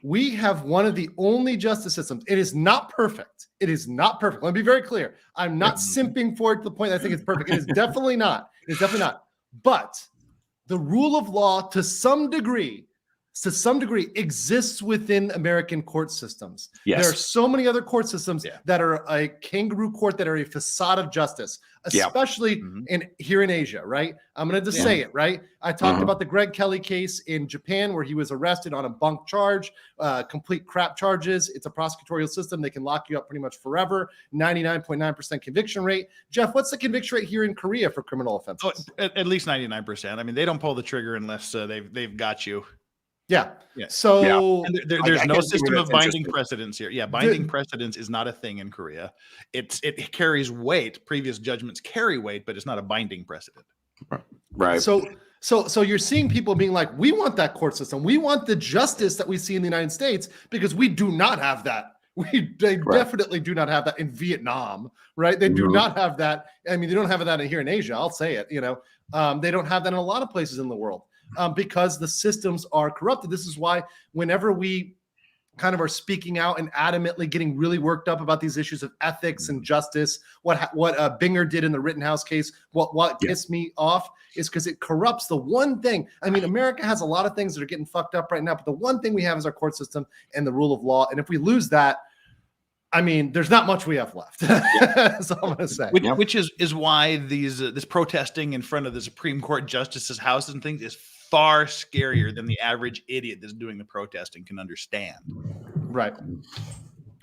We have one of the only justice systems. It is not perfect. It is not perfect. Let me be very clear. I'm not simping for it to the point that I think it's perfect. It is definitely not. It's definitely not. But the rule of law, to some degree, exists within American court systems. Yes. There are so many other court systems that are a kangaroo court, that are a facade of justice, especially here in Asia, right? I'm going to just say it, right? I talked about the Greg Kelly case in Japan where he was arrested on a bunk charge, complete crap charges. It's a prosecutorial system. They can lock you up pretty much forever. 99.9% conviction rate. Jeff, what's the conviction rate here in Korea for criminal offenses? Oh, at least 99%. I mean, they don't pull the trigger unless they've got you. Yeah. So and there's no system of binding precedence here. Yeah, binding precedence is not a thing in Korea. It carries weight. Previous judgments carry weight, but it's not a binding precedent. Right. So you're seeing people being like, we want that court system. We want the justice that we see in the United States because we do not have that. They definitely do not have that in Vietnam, right? They do not have that. I mean, they don't have that here in Asia. I'll say it. They don't have that in a lot of places in the world. Because the systems are corrupted. This is why whenever we kind of are speaking out and adamantly getting really worked up about these issues of ethics and justice, what Binger did in the Rittenhouse case, what pissed me off is because it corrupts the one thing. I mean, America has a lot of things that are getting fucked up right now, but the one thing we have is our court system and the rule of law. And if we lose that, I mean, there's not much we have left. That's all I'm going to say. Which is why this protesting in front of the Supreme Court justices' house and things is far scarier than the average idiot that's doing the protesting can understand. Right.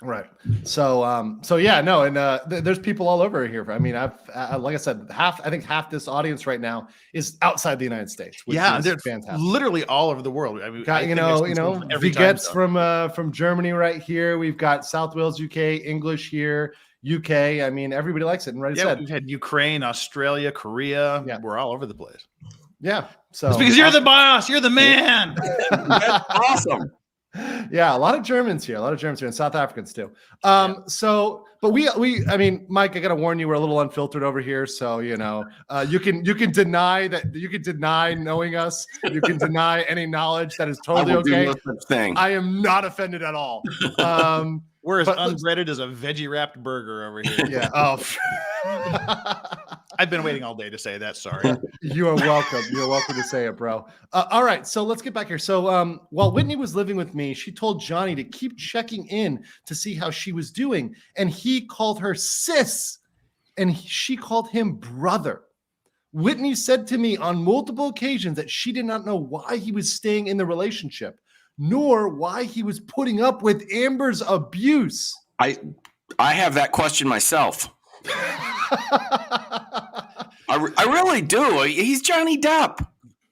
Right. So yeah, no, and there's people all over here. I mean, like I said, I think half this audience right now is outside the United States, which Yeah, is they're fantastic. literally all over the world. I mean, Got, I think I've seen some from every time Vigets zone. from Germany right here. We've got South Wales, UK, English here, UK. I mean, everybody likes it. And right Yeah, said, we've had Ukraine, Australia, Korea. Yeah. We're all over the place. yeah. So It's because you're the boss. You're the man. That's awesome. Yeah, a lot of Germans here, and South Africans too. So, but I mean, Mike, I gotta warn you, we're a little unfiltered over here. So, you can deny that, you can deny knowing us, you can deny any knowledge. That is totally I will do okay. no such thing. I am not offended at all. We're as But- unbreaded as a veggie wrapped burger over here. Yeah. Oh, I've been waiting all day to say that. Sorry. you are welcome. You're welcome to say it, bro. All right, so let's get back here. So while Whitney was living with me, she told Johnny to keep checking in to see how she was doing, and he called her sis, and she called him brother. Whitney said to me on multiple occasions that she did not know why he was staying in the relationship, nor why he was putting up with Amber's abuse. I have that question myself. I really do. He's Johnny Depp.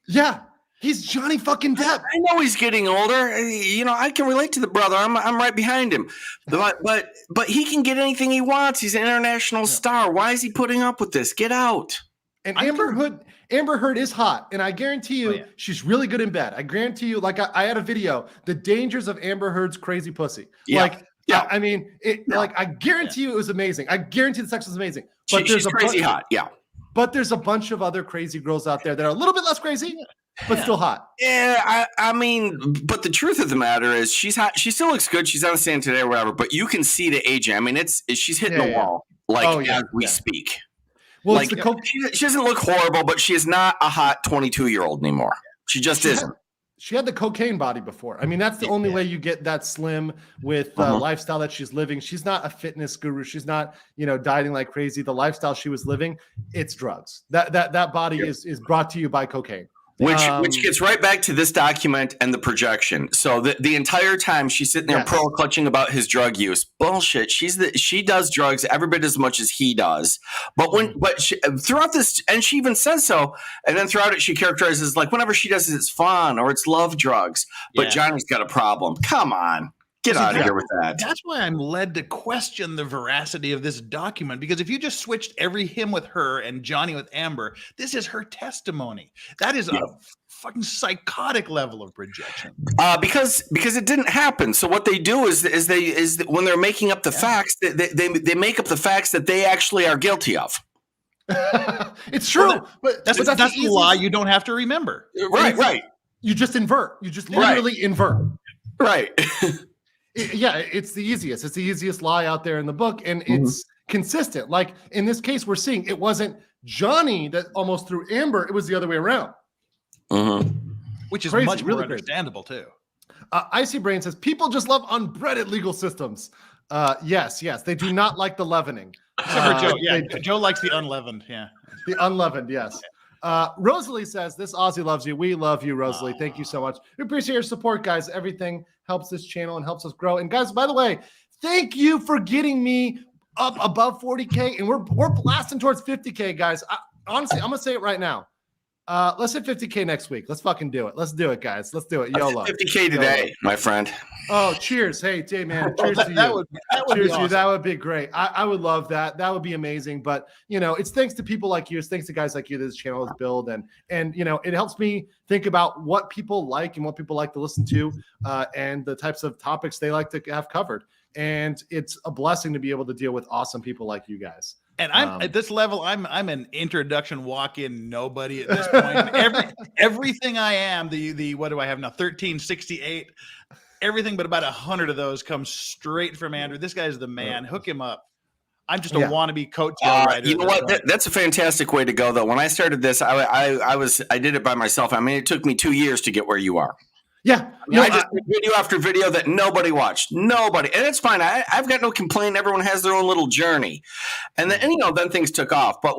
Yeah, he's Johnny fucking Depp. I know he's getting older. You know, I can relate to the brother. I'm right behind him. But he can get anything he wants. He's an international star. Why is he putting up with this? Get out. And Amber Heard is hot, and I guarantee you she's really good in bed. I guarantee you, like I had a video, the dangers of Amber Heard's crazy pussy. Yeah. Like, I mean, like I guarantee you it was amazing. I guarantee the sex was amazing. But She's crazy hot. Yeah. But there's a bunch of other crazy girls out there that are a little bit less crazy, but still hot. Yeah, I mean, but the truth of the matter is she's hot. She still looks good. She's on the stand today or whatever, but you can see the aging. I mean, she's hitting the wall as we speak. Well, Like, it's the she doesn't look horrible, but she is not a hot 22-year-old anymore. She just isn't. She had the cocaine body before. I mean, that's the only way you get that slim with the lifestyle that she's living. She's not a fitness guru. She's not, dieting like crazy. The lifestyle she was living, it's drugs. That body is brought to you by cocaine. Which gets right back to this document and the projection. So the entire time she's sitting there pearl clutching about his drug use. Bullshit. She does drugs every bit as much as he does. But throughout this, and she even says so, and then throughout it she characterizes like whenever she does it, it's fun or it's love drugs. But Johnny's got a problem. Come on. Get out of here with that. That's why I'm led to question the veracity of this document, because if you just switched him with her and Johnny with Amber, this is her testimony. That is a fucking psychotic level of projection. Because it didn't happen. So what they do is when they're making up the facts, they make up the facts that they actually are guilty of. It's true, but that's the lie you don't have to remember. Right. You just invert. You just literally invert. Right. It's the easiest. It's the easiest lie out there in the book, and it's consistent. Like in this case, we're seeing it wasn't Johnny that almost threw Amber; it was the other way around. Which is crazy, much more really understandable too. Icy Brain says people just love unbreaded legal systems. Yes, they do not like the leavening. Except for Joe. Joe likes the unleavened. Yeah, the unleavened. Yes. Rosalie says, this Aussie loves you. We love you, Rosalie. Thank you so much. We appreciate your support, guys. Everything helps this channel and helps us grow. And guys, by the way, thank you for getting me up above 40K. And we're blasting towards 50K, guys. Honestly, I'm going to say it right now. Let's hit 50K next week. Let's fucking do it. Let's do it, guys. Let's do it. YOLO. 50K today, my friend. Oh, cheers. Hey, man. Cheers to you. That would Cheers be awesome. to you. That would be great. I would love that. That would be amazing. But, it's thanks to people like you. It's thanks to guys like you that this channel is built. And it helps me think about what people like and what people like to listen to and the types of topics they like to have covered. And it's a blessing to be able to deal with awesome people like you guys. And I'm at this level, I'm an introduction walk-in nobody at this point. And everything I am, the what do I have now? 1368. Everything but about 100 of those comes straight from Andrew. This guy's the man. Hook him up. I'm just a wannabe coattail rider. You know what? That's a fantastic way to go, though. When I started this, I did it by myself. I mean, it took me 2 years to get where you are. Yeah. I just did video after video that nobody watched. Nobody. And it's fine. I've got no complaint. Everyone has their own little journey. And then, then things took off. But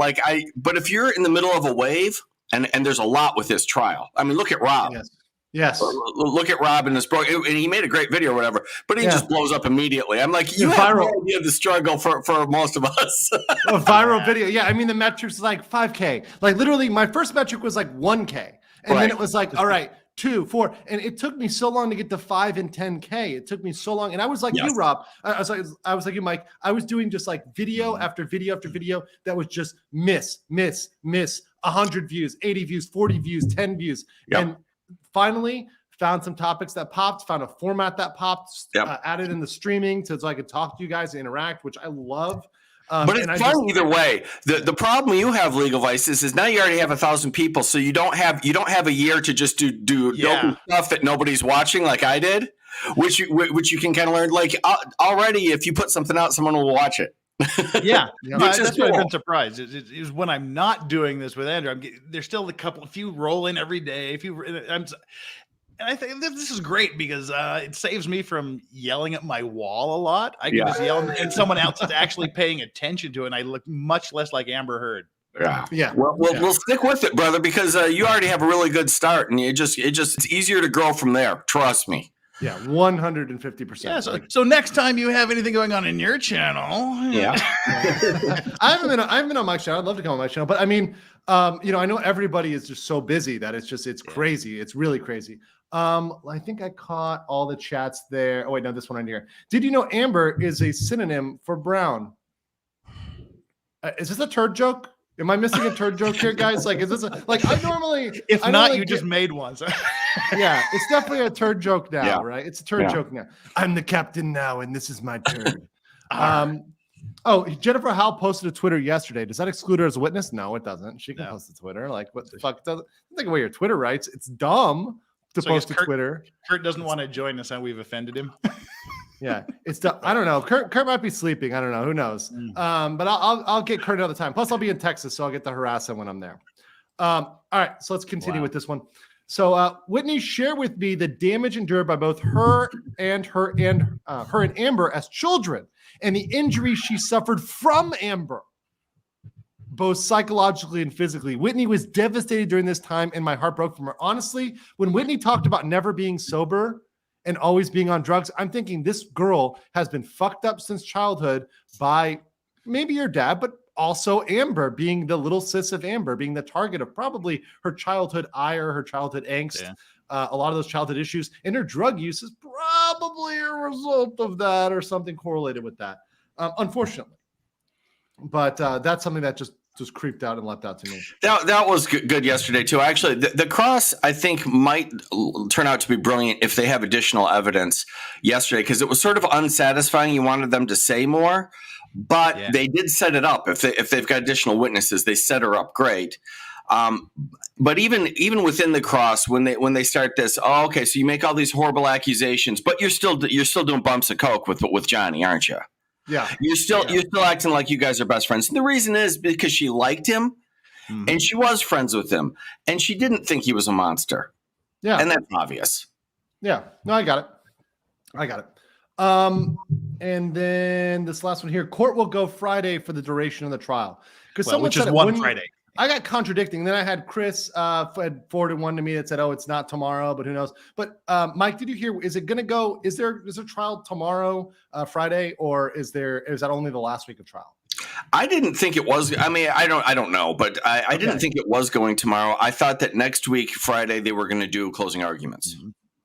but if you're in the middle of a wave, and there's a lot with this trial. I mean, look at Rob. Yes. Yes. Look at Rob and this bro, and he made a great video or whatever, but he just blows up immediately. I'm like, you have no idea the struggle for most of us. A viral video. Yeah, I mean the metrics is like 5K. Like literally, my first metric was like 1K, and then it was like, all right, 2, 4, and it took me so long to get to 5 and 10K. It took me so long, and I was like you, Rob. I was like you, Mike. I was doing just like video after video after video that was just miss. 100 views, 80 views, 40 views, 10 views, and finally found some topics that popped, found a format that popped, added in the streaming so I could talk to you guys and interact, which I love. But it's fun either way. The problem you have, Legal Vices, is now you already have 1,000 people, so you don't have a year to just do dopey stuff that nobody's watching like I did, which you can kind of learn. Like already, if you put something out, someone will watch it. That's why I've been surprised. It was when I'm not doing this with Andrew. There's still a few roll in every day. And I think this is great because it saves me from yelling at my wall a lot. I can just yell, and someone else is actually paying attention to it, and I look much less like Amber Heard. Yeah. We'll stick with it, brother, because you already have a really good start, and it's easier to grow from there. Trust me. Yeah, 150%. Yeah, so next time you have anything going on in your channel, I haven't been on Mike's channel. I'd love to come on my channel, but I mean, I know everybody is just so busy that it's crazy. It's really crazy. I think I caught all the chats there. Oh wait, no, this one right here. Did you know Amber is a synonym for brown? Is this a turd joke? Am I missing a turd joke here, guys? Like, is this I normally? If not, you just made one. So. Yeah, it's definitely a turd joke now, right? It's a turd joke now. I'm the captain now, and this is my turd. Jennifer Howell posted a Twitter yesterday. Does that exclude her as a witness? No, it doesn't. She can post to Twitter. Like, what the fuck? Doesn't think away your Twitter rights. It's dumb to post to Twitter. Kurt doesn't want to join us, and we've offended him. Yeah, it's I don't know. Kurt might be sleeping. I don't know. Who knows? But I'll get Kurt another time. Plus, I'll be in Texas, so I'll get to harass him when I'm there. All right, so let's continue with this one. So Whitney, share with me the damage endured by both her and Amber as children, and the injuries she suffered from Amber, both psychologically and physically. Whitney was devastated during this time, and my heart broke from her. Honestly, when Whitney talked about never being sober and always being on drugs, I'm thinking this girl has been fucked up since childhood by maybe your dad, but also Amber, being the little sis of Amber, being the target of probably her childhood ire, her childhood angst, a lot of those childhood issues, and her drug use is probably a result of that or something correlated with that, unfortunately. But that's something that just creeped out and leapt out to me. That was good yesterday too. Actually, the cross I think might turn out to be brilliant if they have additional evidence yesterday, because it was sort of unsatisfying. You wanted them to say more, but they did set it up. If they've got additional witnesses, they set her up great. But even within the cross, when they start this, so you make all these horrible accusations, but you're still doing bumps of coke with Johnny, aren't you? Yeah, you're still acting like you guys are best friends. And the reason is because she liked him, and she was friends with him, and she didn't think he was a monster. Yeah, and that's obvious. Yeah, no, I got it. And then this last one here: court will go Friday for the duration of the trial, because someone said one Friday. I got contradicting. Then I had Chris had forwarded one to me that said, "Oh, it's not tomorrow, but who knows?" But Mike, did you hear? Is it going to go? Is there a trial tomorrow, Friday, or is that only the last week of trial? I didn't think it was. I mean, I don't know, but I didn't think it was going tomorrow. I thought that next week, Friday, they were going to do closing arguments.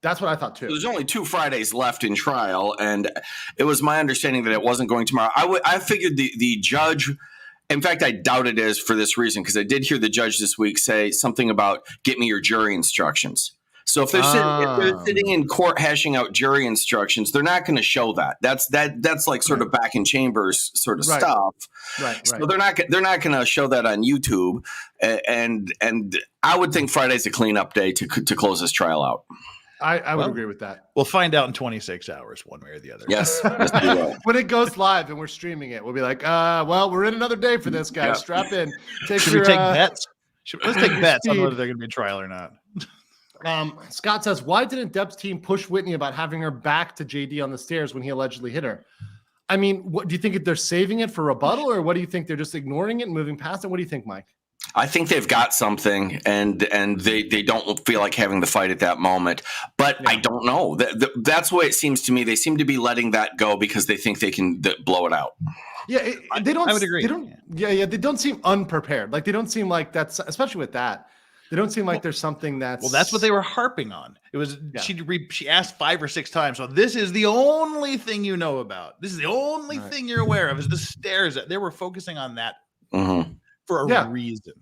That's what I thought too. There's only 2 Fridays left in trial, and it was my understanding that it wasn't going tomorrow. I figured the judge. In fact, I doubt it is for this reason, because I did hear the judge this week say something about get me your jury instructions. So if they're sitting in court hashing out jury instructions, they're not going to show that. That's like sort of back in chambers sort of stuff. Right. So they're not going to show that on YouTube. And I would think Friday's a cleanup day to close this trial out. I would agree with that. We'll find out in 26 hours, one way or the other. Yes. When it goes live and we're streaming it, we'll be like, well, we're in another day for this, guys. Yeah. Strap in. Should we take bets? Let's take bets on whether they're going to be a trial or not. Scott says, why didn't Depp's team push Whitney about having her back to JD on the stairs when he allegedly hit her? I mean, what do you think they're saving it for rebuttal, or what do you think they're just ignoring it and moving past it? What do you think, Mike? I think they've got something, and they don't feel like having the fight at that moment. But I don't know. That's the way it seems to me. They seem to be letting that go because they think they can blow it out. Yeah, they don't. I would agree. They don't. Yeah. They don't seem unprepared. Like they don't seem like that's, especially with that. They don't seem like there's something that's. Well, that's what they were harping on. It was she asked 5 or 6 times. So this is the only thing you know about. This is the only thing you're aware of. Is the stairs. They were focusing on that for a reason.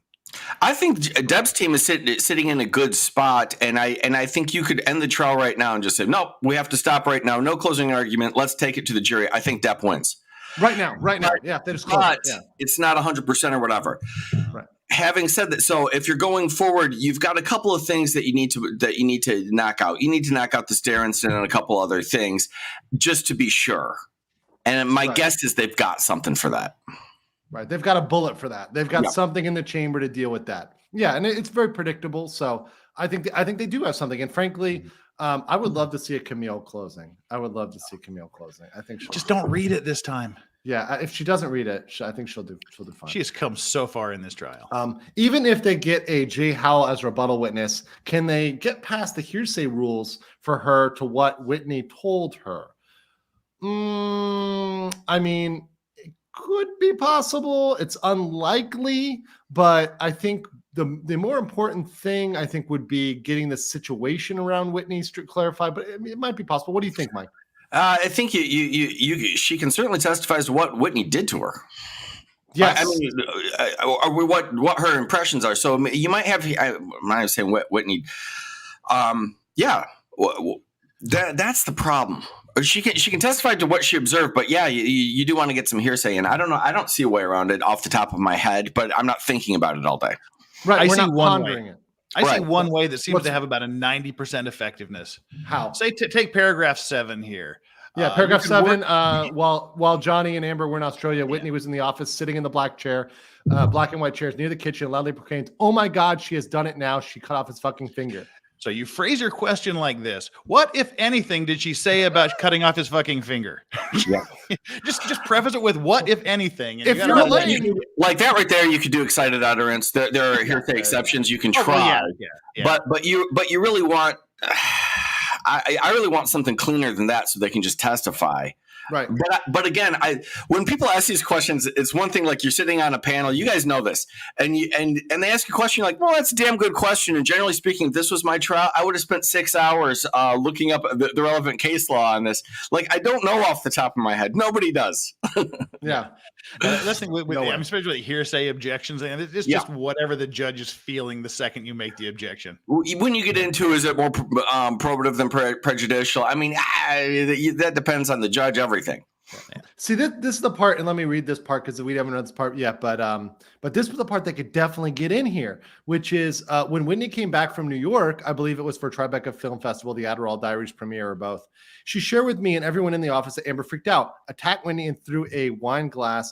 I think Deb's team is sitting in a good spot, and I think you could end the trial right now and just say, nope, we have to stop right now. No closing argument. Let's take it to the jury. I think Depp wins. Right now. Yeah, that is close. It's not 100% or whatever. Right. Having said that, so if you're going forward, you've got a couple of things that you need to knock out. You need to knock out the stair incident and a couple other things just to be sure. And my guess is they've got something for that. Right. They've got a bullet for that. They've got something in the chamber to deal with that. Yeah, and it's very predictable. So I think they do have something. And frankly, I would love to see a Camille closing. I think just don't read it this time. Yeah, if she doesn't read it, I think she'll do fine. She has come so far in this trial. Even if they get a J. Howell as rebuttal witness, can they get past the hearsay rules for her to what Whitney told her? I mean, it could be possible. It's unlikely, but I think the more important thing I think would be getting the situation around Whitney clarified. But it might be possible. What do you think, Mike? I think she can certainly testify as to what Whitney did to her. Yes. I mean, what her impressions are. So you might have, I'm not saying Whitney. That's the problem. She can testify to what she observed, but you do want to get some hearsay in. I don't know. I don't see a way around it off the top of my head, but I'm not thinking about it all day. Right. I see not one pondering way. it. I see one way that seems to have about a 90% effectiveness. How? Say take paragraph 7 here. Yeah, paragraph 7. While Johnny and Amber were in Australia, Whitney was in the office, sitting in the black and white chairs near the kitchen, loudly proclaimed, "Oh my God, she has done it now. She cut off his fucking finger." So you phrase your question like this: what, if anything, did she say about cutting off his fucking finger? Yeah. just preface it with what, if anything. And if you're like that right there, you could do excited utterance. There are hearsay exceptions you can try, but you really want. I really want something cleaner than that, so they can just testify. Right. But again, when people ask these questions, it's one thing. Like, you're sitting on a panel, you guys know this, and they ask a question, you're like, well, that's a damn good question. And generally speaking, if this was my trial, I would have spent 6 hours looking up the relevant case law on this. Like, I don't know off the top of my head. Nobody does. Yeah. That's the thing with I'm especially with hearsay objections, and it's just whatever the judge is feeling the second you make the objection. When you get into, is it more probative than prejudicial? I mean, that depends on the judge. Everything. See, this is the part, and let me read this part because we haven't read this part yet. But this was the part that could definitely get in here, which is when Whitney came back from New York. I believe it was for Tribeca Film Festival, the Adderall Diaries premiere, or both. She shared with me and everyone in the office that Amber freaked out, attacked Whitney, and threw a wine glass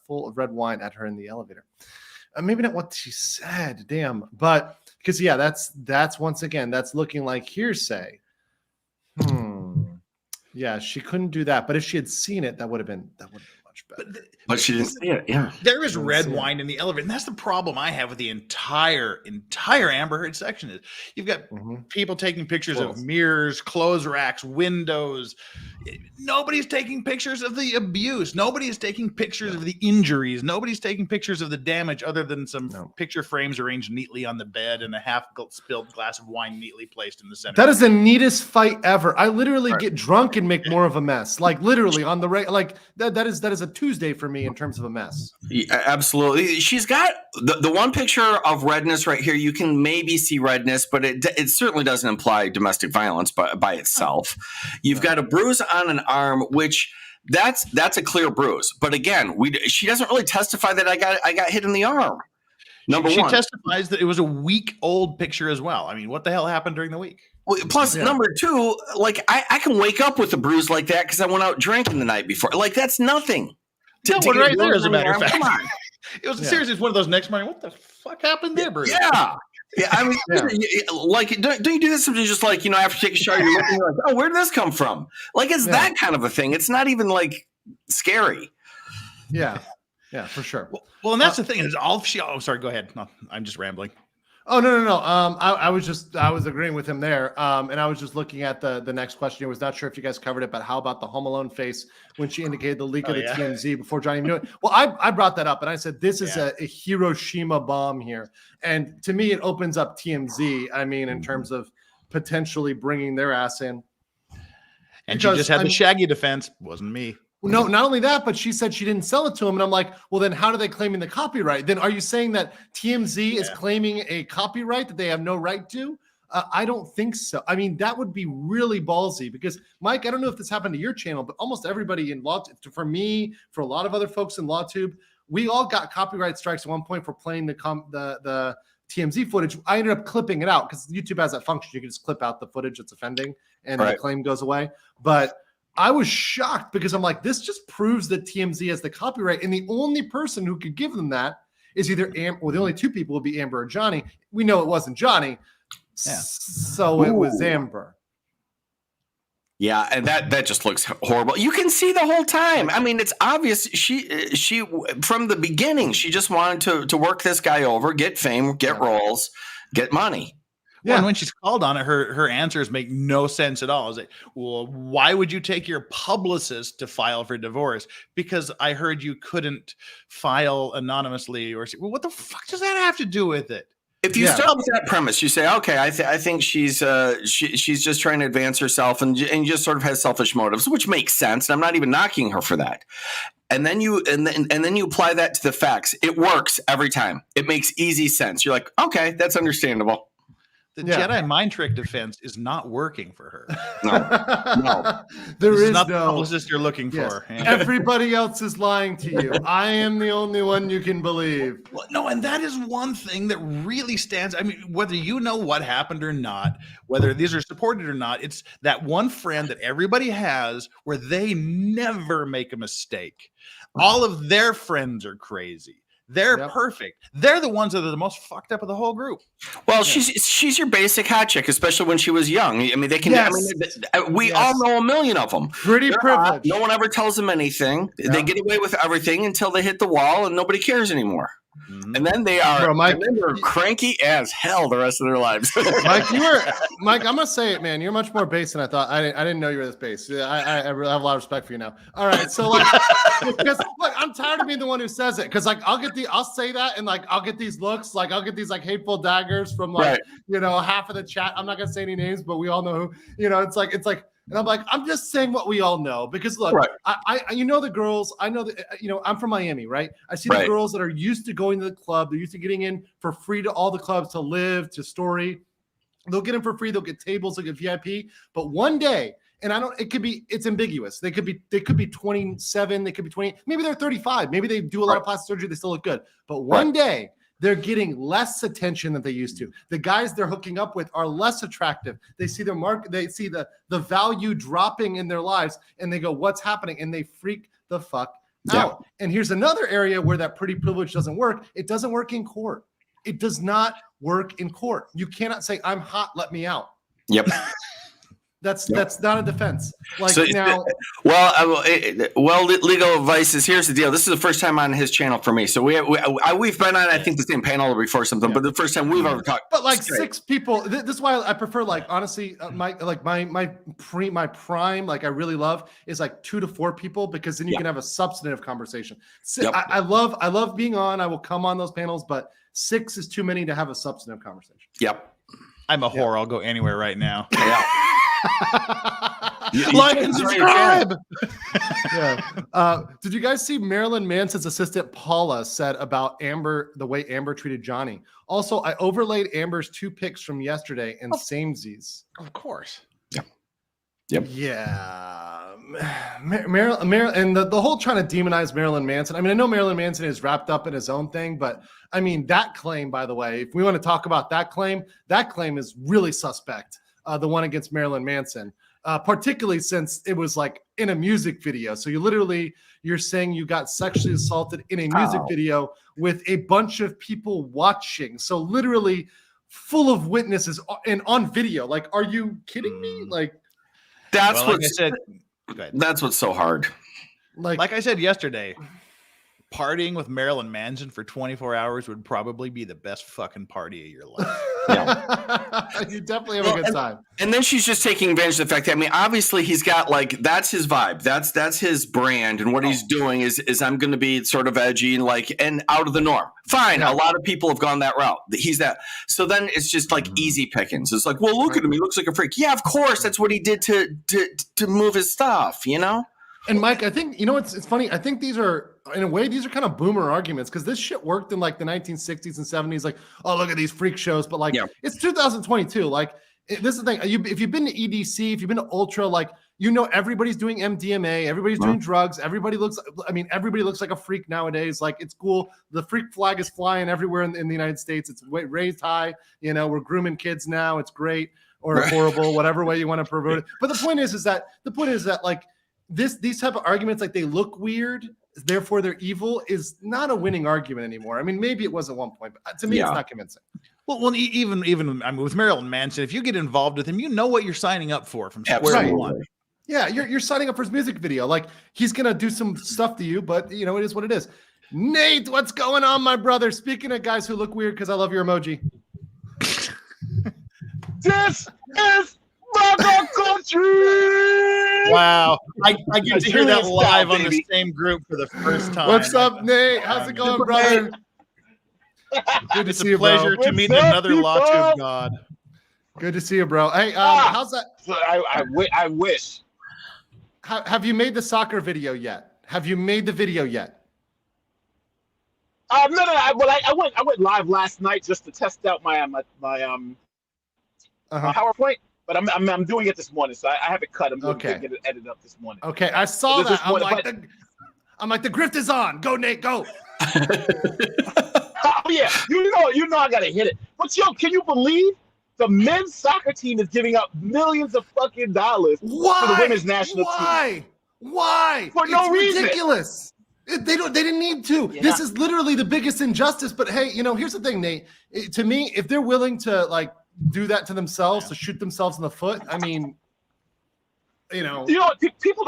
full of red wine at her in the elevator. Maybe not what she said, damn, but because that's once again, that's looking like hearsay. Yeah, she couldn't do that. But if she had seen it, that would have been much better. But she didn't see it. Yeah, there is red wine in the elevator, and that's the problem I have with the entire Amber Heard section. Is you've got people taking pictures of mirrors, clothes racks, windows. Nobody's taking pictures of the abuse. Nobody is taking pictures of the injuries. Nobody's taking pictures of the damage, other than some picture frames arranged neatly on the bed and a half-spilled glass of wine neatly placed in the center. That is the neatest fight ever. I literally get drunk and make more of a mess. Like, literally on the that is a Tuesday for me in terms of a mess. Yeah, absolutely. She's got the one picture of redness right here. You can maybe see redness, but it certainly doesn't imply domestic violence by itself. You've got a bruise on an arm, which that's a clear bruise. But again, she doesn't really testify that I got hit in the arm. She testifies that it was a week-old picture as well. I mean, what the hell happened during the week? Plus, number 2, like I can wake up with a bruise like that because I went out drinking the night before. Like, that's nothing. Right there, as a matter of fact. Come on. It was seriously one of those next morning. What the fuck happened there, Bruce? Yeah. I mean, like, don't you do this just like, after you take a shower, you're looking like, oh, where did this come from? Like, it's that kind of a thing. It's not even like scary. Yeah. Yeah, for sure. Well, and that's the thing is all she. Oh, sorry. Go ahead. No, I'm just rambling. Oh, no. I was agreeing with him there. And I was just looking at the next question. I was not sure if you guys covered it, but how about the Home Alone face when she indicated the leak of the TMZ before Johnny knew it? Well, I brought that up and I said, this is a Hiroshima bomb here. And to me, it opens up TMZ. I mean, in terms of potentially bringing their ass in. And she just had the Shaggy defense. Wasn't me. No, not only that, but she said she didn't sell it to him. And I'm like, well, then how are they claiming the copyright? Then are you saying that TMZ is claiming a copyright that they have no right to? I don't think so. I mean, that would be really ballsy because, Mike, I don't know if this happened to your channel, but almost everybody in Law, for me, for a lot of other folks in LawTube, we all got copyright strikes at one point for playing the TMZ footage. I ended up clipping it out because YouTube has that function. You can just clip out the footage that's offending and the claim goes away. But I was shocked because I'm like, this just proves that TMZ has the copyright. And the only person who could give them that is either Amber, or the only two people would be Amber or Johnny. We know it wasn't Johnny. So it was Amber. Yeah, and that just looks horrible. You can see the whole time. I mean, it's obvious she from the beginning, she just wanted to work this guy over, get fame, get roles, get money. Yeah, and when she's called on it, her answers make no sense at all. It's like, well, why would you take your publicist to file for divorce? Because I heard you couldn't file anonymously, or well, what the fuck does that have to do with it? If you start with that premise, you say, okay, I think she's just trying to advance herself and just sort of has selfish motives, which makes sense. And I'm not even knocking her for that. And then you apply that to the facts. It works every time. It makes easy sense. You're like, okay, that's understandable. The Jedi mind trick defense is not working for her. No. There this is not no the publicist you're looking for. Everybody else is lying to you. I am the only one you can believe. Well, no, and that is one thing that really stands. I mean, whether you know what happened or not, whether these are supported or not, it's that one friend that everybody has where they never make a mistake. All of their friends are crazy. They're perfect. They're the ones that are the most fucked up of the whole group. Well, she's your basic hot chick, especially when she was young. I mean, they can. Yes. I mean, we all know a million of them. Pretty privileged. No one ever tells them anything. Yeah. They get away with everything until they hit the wall, and nobody cares anymore. Mm-hmm. And then they're cranky as hell the rest of their lives. Mike, I'm gonna say it, man. You're much more base than I thought. I didn't know you were this base. I have a lot of respect for you now. All right, so because I'm tired of being the one who says it. Because I'll say that, and like I'll get these looks, like I'll get these like hateful daggers from half of the chat. I'm not gonna say any names, but we all know who. It's like. And I'm like, I'm just saying what we all know because look, I the girls, I know that, I'm from Miami, right? I see the girls that are used to going to the club. They're used to getting in for free to all the clubs, to Live, to Story. They'll get in for free. They'll get tables, they'll get VIP. But one day, and it's ambiguous. They could be 27, they could be 20, maybe they're 35. Maybe they do a lot of plastic surgery. They still look good. But one day, they're getting less attention than they used to. The guys they're hooking up with are less attractive. They see their market, they see the value dropping in their lives, and they go, what's happening? And they freak the fuck out. And here's another area where that pretty privilege doesn't work. It doesn't work in court. It does not work in court. You cannot say, I'm hot, let me out. Yep. That's not a defense. Legal advice is, here's the deal. This is the first time on his channel for me. So we've been on, I think, the same panel before something, but the first time we've ever talked. But like six people. This is why I prefer, honestly, my prime, I really love is 2 to 4 people, because then you can have a substantive conversation. I love being on. I will come on those panels, but 6 is too many to have a substantive conversation. Yep. I'm a whore. I'll go anywhere right now. Yeah. Like and subscribe. Did you guys see Marilyn Manson's assistant Paula said about Amber, the way Amber treated Johnny? Also, I overlaid Amber's 2 pics from yesterday in samesies. Of course. Yep. Yeah. Marilyn, and the whole trying to demonize Marilyn Manson. I mean, I know Marilyn Manson is wrapped up in his own thing, but I mean, that claim, by the way, if we want to talk about that claim is really suspect. The one against Marilyn Manson, particularly since it was in a music video. So you're saying you got sexually assaulted in a music video with a bunch of people watching. So literally full of witnesses and on video. Are you kidding me? That's what's so hard. Like I said yesterday, partying with Marilyn Manson for 24 hours would probably be the best fucking party of your life. You definitely have a good time. And then she's just taking advantage of the fact that, I mean, obviously he's got like, that's his vibe. That's his brand. And what he's doing is I'm going to be sort of edgy and like, and out of the norm. Fine. Yeah. A lot of people have gone that route. He's that. So then it's just like easy pickings. It's like, well, look at him. He looks like a freak. Yeah, of course. That's what he did to move his stuff, you know? And Mike, I think, you know, it's funny. I think these are, in a way, these are kind of boomer arguments because this shit worked in like the 1960s and 70s. Like, oh, look at these freak shows. But like, it's 2022. Like, this is the thing. If you've been to EDC, if you've been to Ultra, like, you know, everybody's doing MDMA, everybody's doing drugs. Everybody looks like a freak nowadays. Like, it's cool. The freak flag is flying everywhere in the United States. It's raised high. You know, we're grooming kids now. It's great or horrible, whatever way you want to pervert it. But the point is that like, these type of arguments, like they look weird, therefore they're evil, is not a winning argument anymore. I mean, maybe it was at one point, but to me, it's not convincing. Well, even I mean, with Marilyn Manson, if you get involved with him, you know what you're signing up for from square one. Yeah, you're signing up for his music video. Like, he's gonna do some stuff to you, but you know, it is what it is. Nate, what's going on, my brother? Speaking of guys who look weird, because I love your emoji. This is Mother Country. Wow, I get to hear that live on the same group for the first time. What's up, Nate? How's it going, brother? Good to see you, bro. It's a pleasure to meet another Latu of God. Good to see you, bro. Hey, how's that? I wish. Have you made the soccer video yet? Have you made the video yet? No. I went live last night just to test out my PowerPoint. But I'm doing it this morning, so I have it cut. I'm going to get it edited up this morning. Okay, I saw that. I'm like, the grift is on. Go, Nate, go. Oh yeah, you know I gotta hit it. But yo, can you believe the men's soccer team is giving up millions of fucking dollars for the women's national team? Why? For no reason. Ridiculous. They didn't need to. Yeah. This is literally the biggest injustice. But hey, you know, here's the thing, Nate. To me, if they're willing to like do that to themselves, to shoot themselves in the foot, I mean, people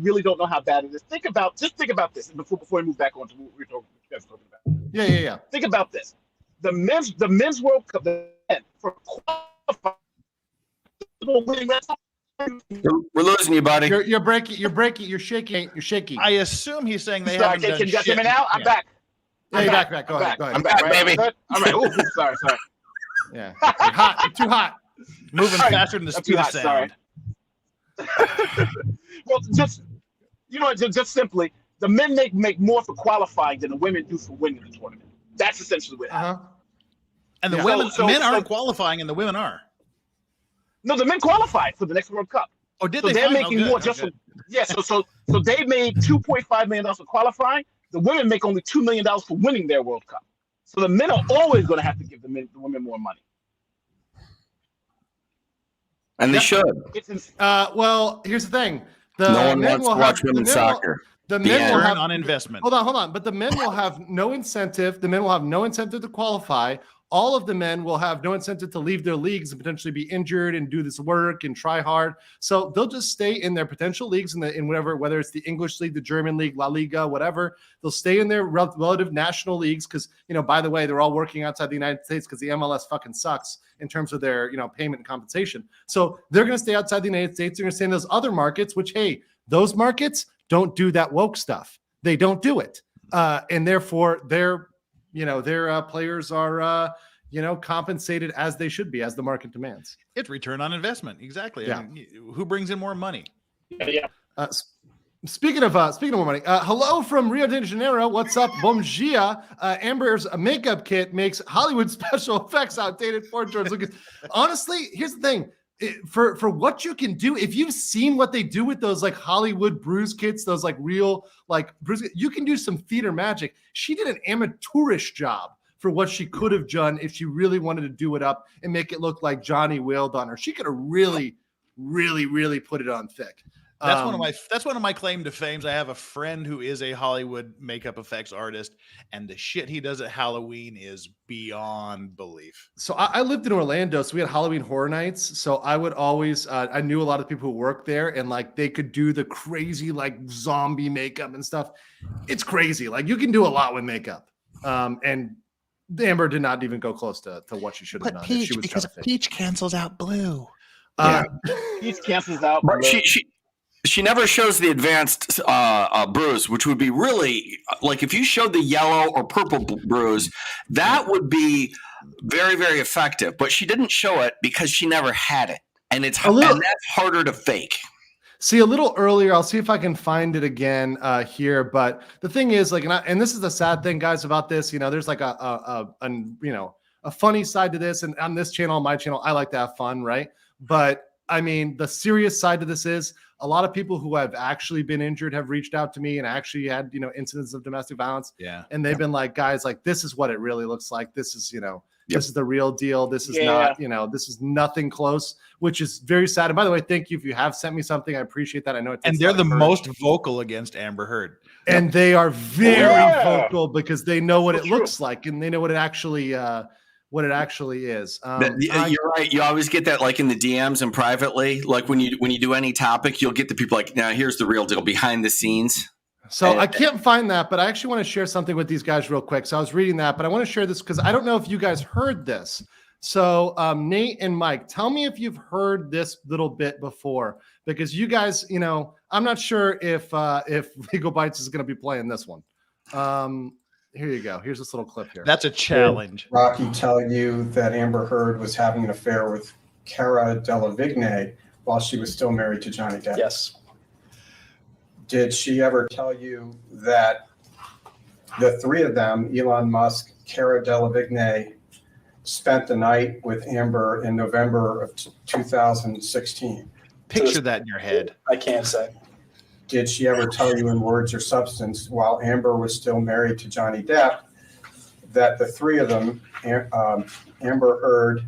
really don't know how bad it is. Think about this before we move back on to what we're talking about. Yeah. Think about this: the men's World Cup, for qualifying, we're losing you, buddy. You're breaking. You're shaking. I assume he's saying they sorry, haven't done can you shit. Me now? I'm back. Yeah, back. Go ahead. I'm back, baby. All right. Ooh, sorry. Yeah, you're hot. You're too hot. Moving faster than the speed of sound. Well, just simply, the men make more for qualifying than the women do for winning the tournament. That's essentially what happened. And the men aren't qualifying, and the women are. No, the men qualified for the next World Cup. Oh, did so they? They're making more just from So they made $2.5 million for qualifying. The women make only $2 million for winning their World Cup. So the men are always going to have to give the women more money. And they should. Well, here's the thing. No one wants to watch women's soccer. The men will have on investment. Hold on. But the men will have no incentive. The men will have no incentive to qualify. All of the men will have no incentive to leave their leagues and potentially be injured and do this work and try hard. So they'll just stay in their potential leagues in whatever, whether it's the English league, the German league, La Liga, whatever. They'll stay in their relative national leagues because, by the way, they're all working outside the United States because the MLS fucking sucks in terms of their, payment and compensation. So they're going to stay outside the United States. They're going to stay in those other markets, which, hey, those markets don't do that woke stuff. They don't do it. And therefore their players are, compensated as they should be, as the market demands. It's return on investment. Exactly. Yeah. I mean, who brings in more money? Yeah. Speaking of more money, hello from Rio de Janeiro. What's up? Bom dia. Amber's makeup kit makes Hollywood special effects outdated for George Lucas. Honestly, here's the thing. For what you can do, if you've seen what they do with those like Hollywood bruise kits, those like real like bruise, you can do some theater magic. She did an amateurish job for what she could have done if she really wanted to do it up and make it look like Johnny wailed on her. She could have really, really, really put it on thick. That's one of my claim to fames. I have a friend who is a Hollywood makeup effects artist, and the shit he does at Halloween is beyond belief. So I lived in Orlando, so we had Halloween Horror Nights. So I would always, I knew a lot of people who worked there, and like they could do the crazy like zombie makeup and stuff. It's crazy. Like you can do a lot with makeup. And Amber did not even go close to what she should have done. Peach, she was because Peach cancels out blue. Peach cancels out. But she never shows the advanced bruise, which would be really like if you showed the yellow or purple bruise, that would be very, very effective. But she didn't show it because she never had it, and and that's harder to fake. See, a little earlier, I'll see if I can find it again here. But the thing is, like, and this is the sad thing, guys, about this. You know, there's like a funny side to this, and on this channel, on my channel, I like to have fun, right? But I mean, the serious side to this is a lot of people who have actually been injured have reached out to me and actually had, incidents of domestic violence. Yeah. And they've been like, guys, like, this is what it really looks like. This is, this is the real deal. This is not, this is nothing close, which is very sad. And by the way, thank you if you have sent me something. I appreciate that. I know and they're the most vocal agast Amber Heard. And they are very vocal because they know what it looks like and they know what it actually is. You're right. You always get that like in the DMs and privately, like when you do any topic, you'll get the people like, now here's the real deal behind the scenes. So I can't find that, but I actually want to share something with these guys real quick. So I was reading that, but I want to share this because I don't know if you guys heard this. So Nate and Mike, tell me if you've heard this little bit before, because you guys, I'm not sure if Legal Bites is going to be playing this one. Here you go. Here's this little clip here. That's a challenge. Rocky tell you that Amber Heard was having an affair with Cara Delevingne while she was still married to Johnny Depp? Yes. Did she ever tell you that the three of them, Elon Musk, Cara Delevingne, spent the night with Amber in November of 2016? Picture that in your head. I can't say. Did she ever tell you in words or substance, while Amber was still married to Johnny Depp, that the three of them, Amber Heard,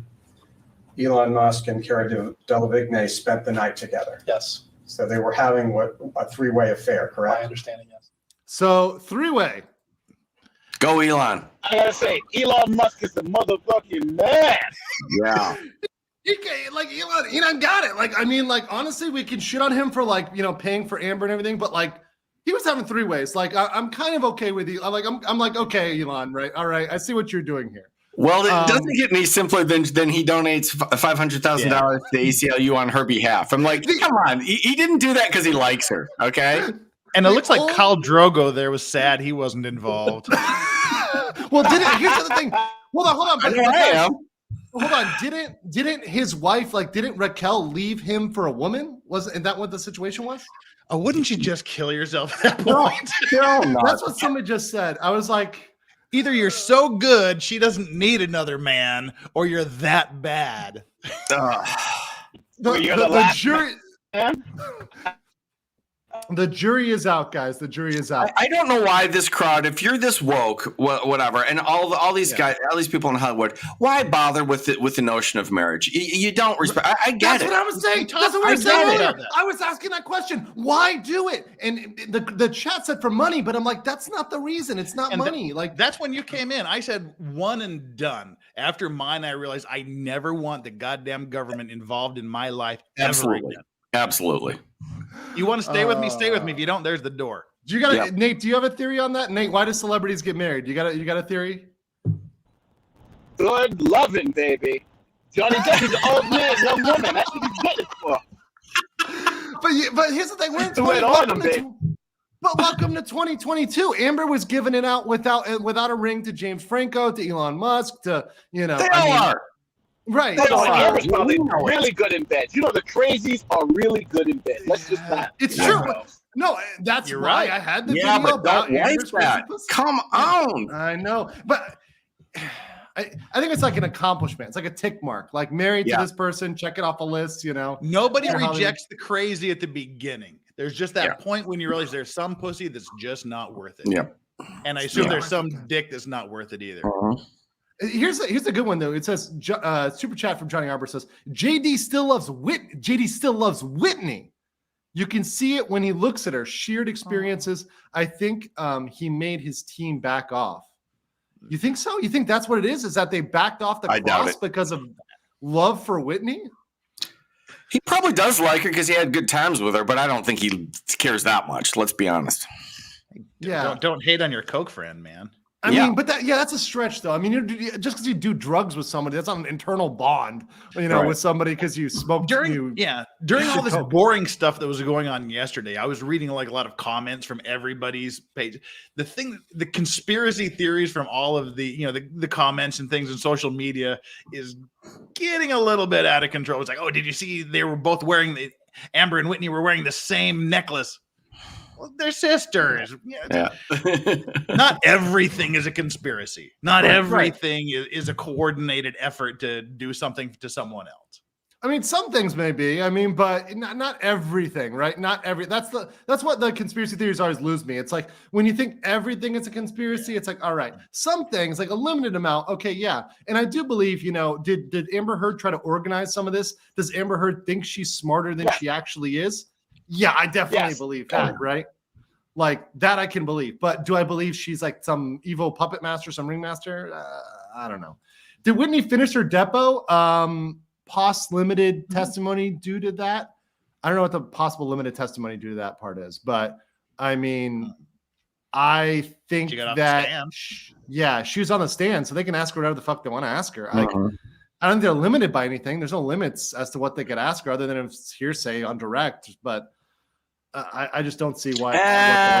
Elon Musk, and Cara Delevingne, spent the night together? Yes. So they were having a three-way affair, correct? My understanding, yes. So three-way. Go Elon. I gotta say, Elon Musk is the motherfucking man. Yeah. Like Elon got it. Like, I mean, like, honestly, we can shit on him for like, paying for Amber and everything, but like, he was having three ways. Like, I'm kind of okay with you. I'm like, okay, Elon, right? All right, I see what you're doing here. Well, it doesn't get any simpler than he donates $500,000 to ACLU on her behalf. I'm like, come on, he didn't do that because he likes her, okay? And it looks like Khal Drogo there was sad he wasn't involved. Well, here's the thing. Hold on. Hold on. Didn't his wife, didn't Raquel leave him for a woman? Isn't that what the situation was? Oh, wouldn't you just kill yourself at that point? No. That's what somebody just said. I was like, either you're so good she doesn't need another man, or you're that bad. The jury. The jury is out, guys. The jury is out. I don't know why this crowd, if you're this woke, whatever, and all these guys, all these people in Hollywood, why bother with the notion of marriage? You don't respect. I get That's it. what I was saying. That's what we were saying earlier. I was asking that question. Why do it? And the chat said for money, but I'm like, that's not the reason. It's not money. That's when you came in. I said one and done. After mine, I realized I never want the goddamn government involved in my life ever again. Absolutely. You want to stay with me? Stay with me. If you don't, there's the door. Nate, do you have a theory on that? Nate, why do celebrities get married? You got a theory? Good loving, baby. Johnny Depp is an old man, young woman. That's what he's getting for. But here's the thing. We're in welcome to 2022. Amber was giving it out without a ring to James Franco, to Elon Musk, to They all are. Right. Amber's probably really good in bed. The crazies are really good in bed. Let's just not. It's true. No, that's You're why right. I had the video but about don't Amber's like that. crazy pussy. Come on. I know, but I think it's like an accomplishment. It's like a tick mark. Like married to this person, check it off a list. Nobody rejects the crazy at the beginning. There's just that point when you realize there's some pussy that's just not worth it. Yeah. And I assume there's some dick that's not worth it either. Here's a good one though. It says super chat from Johnny Arbor says JD still loves Whitney. You can see it when he looks at her. Shared experiences. I think he made his team back off. You think so? You think that's what it is? Is that they backed off the I doubt cross it. because of love for Whitney? He probably does like her because he had good times with her, but I don't think he cares that much. Let's be honest. Yeah. Don't hate on your Coke friend, man. I Yeah. mean, but that's a stretch, though. I mean, just because you do drugs with somebody, that's not an internal bond, Right. with somebody because you smoked. During all this Coke. boring stuff that was going on yesterday, I was reading like a lot of comments from everybody's page. The conspiracy theories from all of the comments and things in social media is getting a little bit out of control. It's like, oh, did you see they were both wearing Amber and Whitney were wearing the same necklace? Well, they're sisters. Yeah. Not everything is a conspiracy. Not everything is a coordinated effort to do something to someone else. I mean, some things may be. I mean, but not everything, right? Not every. That's what the conspiracy theories always lose me. It's like when you think everything is a conspiracy, it's like, all right, some things like a limited amount. Okay, yeah, and I do believe, did Amber Heard try to organize some of this? Does Amber Heard think she's smarter than she actually is? Yeah, I definitely believe that, right? Like that I can believe. But do I believe she's like some evil puppet master, some ringmaster? I don't know. Did Whitney finish her depo? Pos limited testimony due to that? I don't know what the possible limited testimony due to that part is, but I mean, I think She got off the stand. She was on the stand, so they can ask her whatever the fuck they want to ask her. I don't think they're limited by anything. There's no limits as to what they could ask her other than if it's hearsay on direct, but I just don't see why.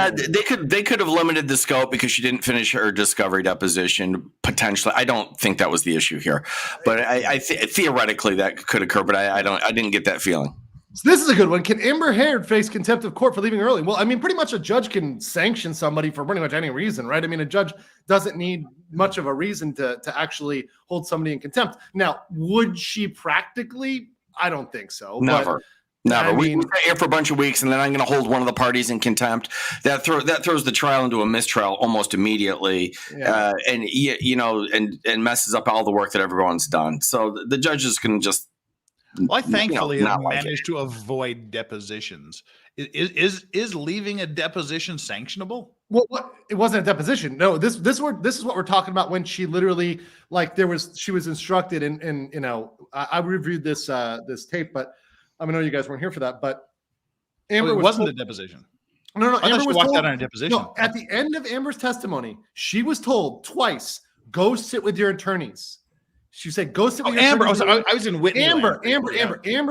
They could have limited the scope because she didn't finish her discovery deposition. Potentially, I don't think that was the issue here, but theoretically that could occur. But I didn't get that feeling. So this is a good one. Can Amber Heard face contempt of court for leaving early? Well, I mean, pretty much a judge can sanction somebody for pretty much any reason, right? I mean, a judge doesn't need much of a reason to actually hold somebody in contempt. Now, would she practically? I don't think so. Never. I We mean, stay here for a bunch of weeks, and then I'm going to hold one of the parties in contempt. That throws the trial into a mistrial almost immediately, and messes up all the work that everyone's done. So the judges can just. Well, I thankfully have not managed to avoid depositions. Is leaving a deposition sanctionable? Well, it wasn't a deposition. No, this is what we're talking about when she literally she was instructed and I reviewed this tape, but I know you guys weren't here for that, but Amber wasn't a deposition. No, I Amber thought she was walked told, out on a deposition. No, at the end of Amber's testimony, she was told twice, go sit with your attorneys. She said, go sit with your Amber. attorneys. I was in Whitney. Amber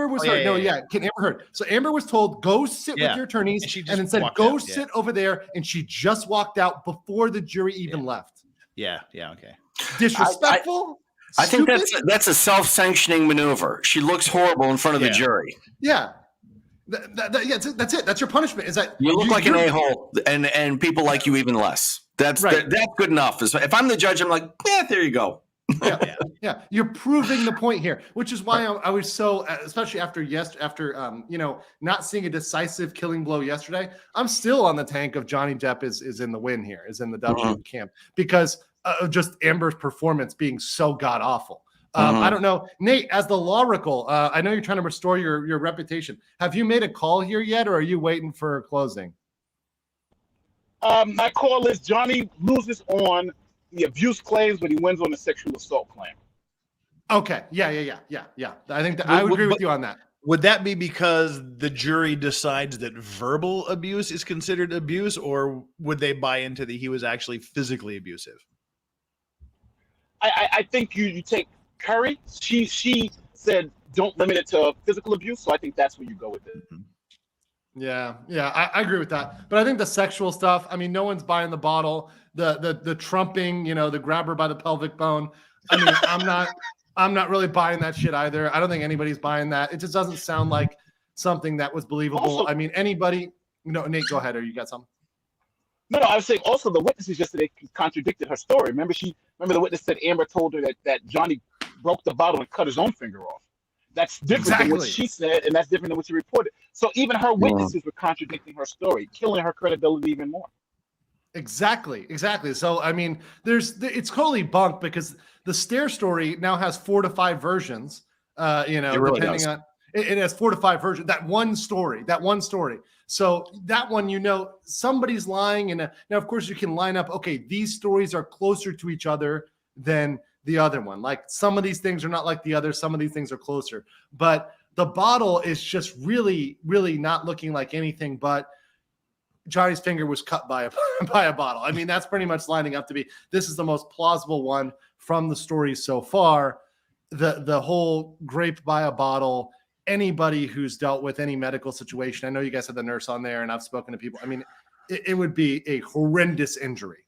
was heard. Can Amber heard. So Amber was told, go sit with your attorneys, and then said, go sit over there. And she just walked out before the jury even left. Yeah. Okay. Disrespectful. I think that's a self-sanctioning maneuver. She looks horrible in front of the jury. Yeah. That's it. That's your punishment. Is that you look like an a-hole, and people like you even less. That's good enough. If I'm the judge, I'm like, there you go. Yeah. You're proving the point here, which is why I was so, especially after not seeing a decisive killing blow yesterday. I'm still on the tank of Johnny Depp is in the win here, is in the W camp because of just Amber's performance being so god awful. I don't know, Nate, as the lawrical, I know you're trying to restore your reputation. Have you made a call here yet, or are you waiting for closing? My call is Johnny loses on the abuse claims, but he wins on the sexual assault claim. Okay. Yeah. I think I would agree with you on that. Would that be because the jury decides that verbal abuse is considered abuse, or would they buy into he was actually physically abusive? I think you take Curry. She said don't limit it to physical abuse, so I think that's where you go with it. Yeah, I agree with that. But I think the sexual stuff, I mean, no one's buying the bottle, the trumping, the grab her by the pelvic bone. I mean, I'm not really buying that shit either. I don't think anybody's buying that. It just doesn't sound like something that was believable. Also, I mean, anybody, Nate, go ahead, or you got something? No, I was saying also the witnesses yesterday contradicted her story. Remember the witness said Amber told her that Johnny broke the bottle and cut his own finger off. That's different than what she said, and that's different than what she reported. So even her witnesses were contradicting her story, killing her credibility even more. Exactly. So, I mean, it's totally bunk because the Stare story now has 4 to 5 versions, it really depending does. on, It has 4 to 5 versions. That one story. So that one, somebody's lying. And now, of course, you can line up, okay, these stories are closer to each other than the other one. Like some of these things are not like the other. Some of these things are closer. But the bottle is just really, really not looking like anything but Johnny's finger was cut by a bottle. I mean, that's pretty much lining up to be, this is the most plausible one from the stories so far. The whole grape by a bottle, anybody who's dealt with any medical situation, I know you guys had the nurse on there and I've spoken to people. I mean, it would be a horrendous injury,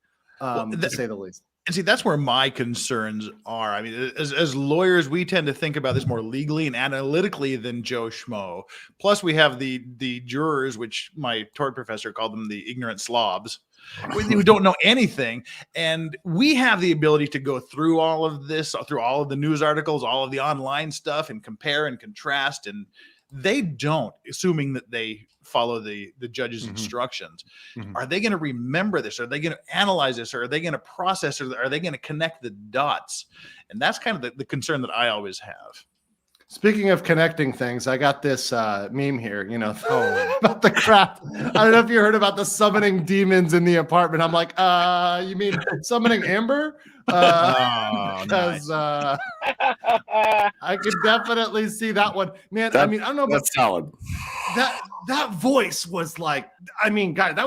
to say the least. And see, that's where my concerns are. I mean, as lawyers, we tend to think about this more legally and analytically than Joe Schmo. Plus, we have the jurors, which my tort professor called them the ignorant slobs, who don't know anything. And we have the ability to go through all of this, through all of the news articles, all of the online stuff, and compare and contrast. And they don't, assuming that they follow the judge's instructions. Are they going to remember this? Are they going to analyze this? Or are they going to process? Or are they going to connect the dots? And that's kind of the concern that I always have. Speaking of connecting things, I got this meme here, about the crap. I don't know if you heard about the summoning demons in the apartment. I'm like, you mean summoning Amber? Because I could definitely see that one. Man, I don't know. That's solid. That voice was like, guys, I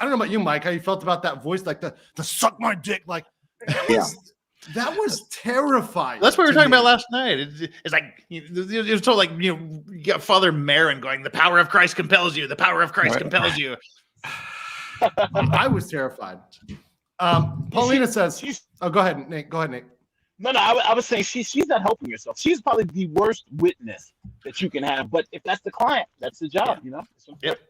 don't know about you, Mike, how you felt about that voice, like the suck my dick, like that was terrifying. That's what we were talking about last night. It's like it was told, like, you got Father Marin going, "The power of Christ compels you. The power of Christ compels you." I was terrified. Paulina says, "Oh, go ahead, Nate. No, I was saying she's not helping herself. She's probably the worst witness that you can have. But if that's the client, that's the job, Yep.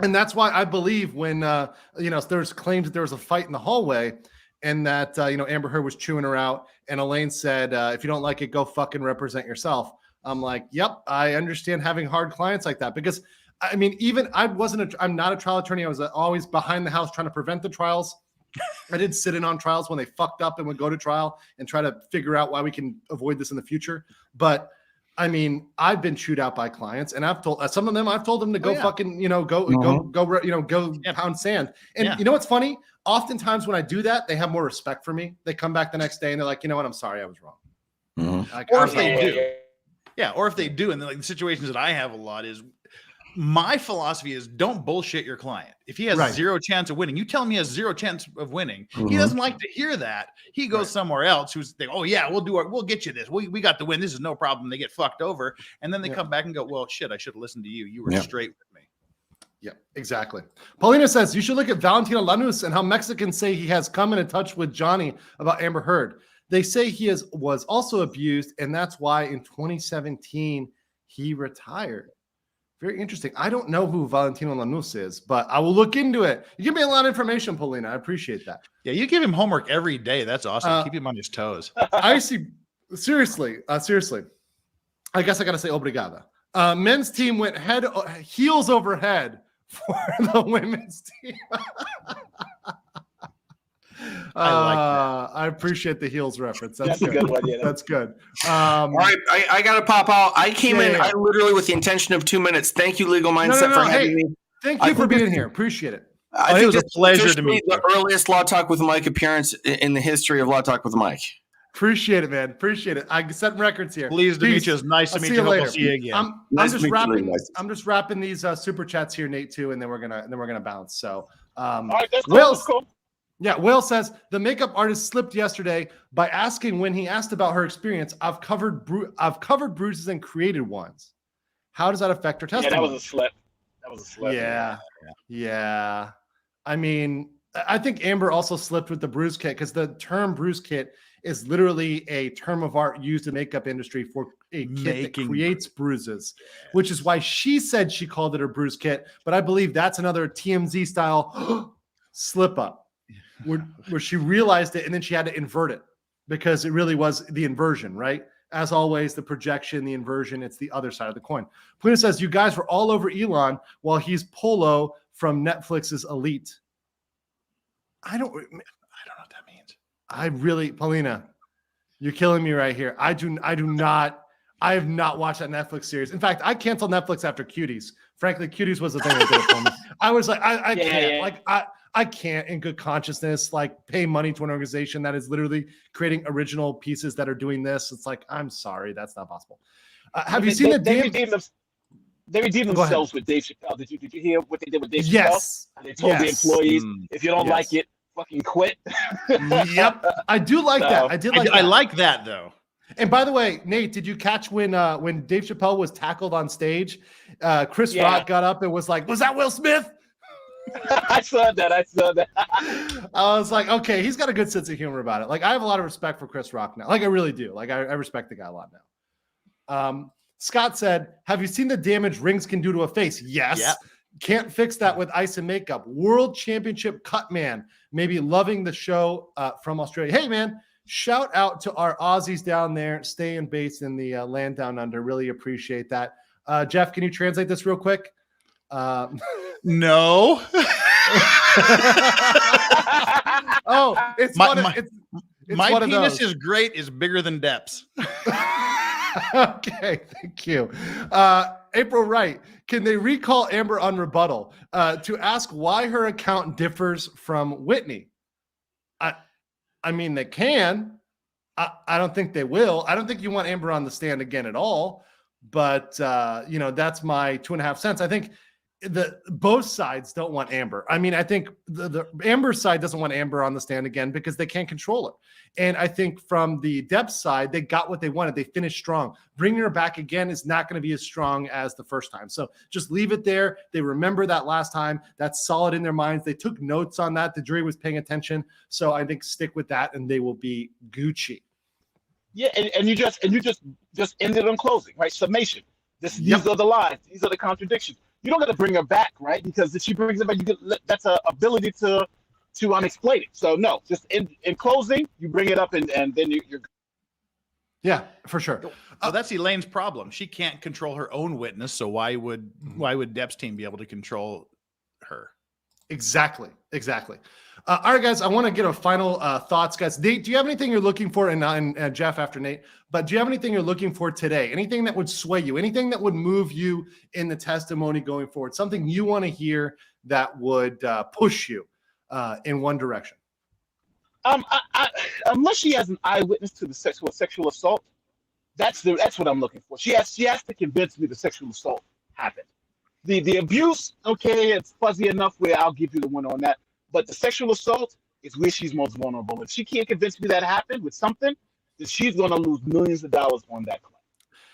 And that's why I believe when there's claims that there was a fight in the hallway. And that, Amber Heard was chewing her out. And Elaine said, if you don't like it, go fucking represent yourself. I'm like, yep, I understand having hard clients like that. Because, I'm not a trial attorney. I was always behind the house trying to prevent the trials. I did sit in on trials when they fucked up and would go to trial and try to figure out why we can avoid this in the future. But, I've been chewed out by clients. And I've told some of them, I've told them to go fucking, go pound sand. And you know what's funny? Oftentimes when I do that, they have more respect for me. They come back the next day and they're like, you know what? I'm sorry, I was wrong. Or if they do. Yeah. Or if they do. And then, like, the situations that I have a lot is, my philosophy is don't bullshit your client. If he has zero chance of winning, you tell him he has zero chance of winning. He doesn't like to hear that. He goes somewhere else who's thinking, oh yeah, we'll get you this. We got the win. This is no problem. They get fucked over. And then they come back and go, well, shit, I should have listened to you. You were straight with me. Yeah, exactly. Paulina says you should look at Valentino Lanús and how Mexicans say he has come into touch with Johnny about Amber Heard. They say he was also abused, and that's why in 2017 he retired. Very interesting. I don't know who Valentino Lanús is, but I will look into it. You give me a lot of information, Paulina. I appreciate that. Yeah, you give him homework every day. That's awesome. Keep him on his toes. I see. Seriously. I guess I got to say obrigada. Men's team went heels over head for the women's team. I like that. I appreciate the heels reference. That's a good one. Yeah, that's good. All right, I got to pop out. I came in. I literally with the intention of 2 minutes. Thank you, Legal Mindset, for having me. Thank you for being here. Appreciate it. I think it was a pleasure to meet you. The earliest Law Talk with Mike appearance in the history of Law Talk with Mike. Appreciate it, man. Appreciate it. I set records here. Pleased to meet you. It's nice to meet you. Hope I'll see you again. I'm just wrapping these super chats here, Nate, too, and then we're gonna bounce. So, all right, that's cool. Yeah, Will says the makeup artist slipped yesterday by asking when he asked about her experience. I've covered bruises and created ones. How does that affect her testimony? Yeah, that was a slip. Yeah. I think Amber also slipped with the bruise kit because the term bruise kit is literally a term of art used in the makeup industry for a kit that creates bruises, which is why she said she called it a bruise kit. But I believe that's another TMZ style slip up. Where she realized it and then she had to invert it because it really was the inversion, right? As always, the projection, the inversion, it's the other side of the coin. Puna says, you guys were all over Elon while he's Polo from Netflix's Elite. I don't know what that means. Paulina, you're killing me right here. I do not I have not watched that Netflix series. In fact, I canceled Netflix after Cuties. Frankly, Cuties was the thing that did it for me. I was like, I can't. Yeah. Like, I can't, in good consciousness, like pay money to an organization that is literally creating original pieces that are doing this. It's like, I'm sorry, that's not possible. Have you seen they redeemed themselves with Dave Chappelle. Did you hear what they did with Dave Chappelle? Yes. They told the employees, if you don't Yes. like it, fucking quit. Yep. I do like that. I did like that. I like that though. And by the way, Nate, did you catch when Dave Chappelle was tackled on stage? Chris Rock got up and was like, "Was that Will Smith?" I saw that. I was like, okay, he's got a good sense of humor about it. Like, I have a lot of respect for Chris Rock now. Like, I really do. Like, I respect the guy a lot now. Scott said, have you seen the damage rings can do to a face? Yes. Yeah. Can't fix that with ice and makeup. World Championship cut man. Maybe loving the show from Australia. Hey, man, shout out to our Aussies down there, staying based in the land down under. Really appreciate that. Jeff, can you translate this real quick? No. Oh, it's my one of penis those. is great. Is bigger than Depp's. Okay, thank you. April Wright, can they recall Amber on rebuttal to ask why her account differs from Whitney? I mean, they can. I don't think they will. I don't think you want Amber on the stand again at all. But that's my 2.5 cents. I think both sides don't want Amber. I mean, I think the Amber side doesn't want Amber on the stand again because they can't control her. And I think from the Depp side, they got what they wanted. They finished strong. Bringing her back again is not going to be as strong as the first time. So just leave it there. They remember that last time. That's solid in their minds. They took notes on that. The jury was paying attention. So I think stick with that and they will be Gucci. Yeah, and you just ended on closing, right? Summation. These are the lies. These are the contradictions. You don't got to bring her back, right? Because if she brings it back, that's an ability to explain it. So no, just in closing, you bring it up and then you're. Yeah, for sure. So that's Elaine's problem. She can't control her own witness. So why would Depp's team be able to control her? Exactly. All right, guys, I want to get a final thoughts, guys. Nate, do you have anything you're looking for? And Jeff after Nate, but do you have anything you're looking for today? Anything that would sway you? Anything that would move you in the testimony going forward? Something you want to hear that would push you in one direction? Unless she has an eyewitness to the sexual assault, that's what I'm looking for. She has to convince me the sexual assault happened. The abuse, okay, it's fuzzy enough where I'll give you the one on that. But the sexual assault is where she's most vulnerable. If she can't convince me that happened with something, then she's going to lose millions of dollars on that claim.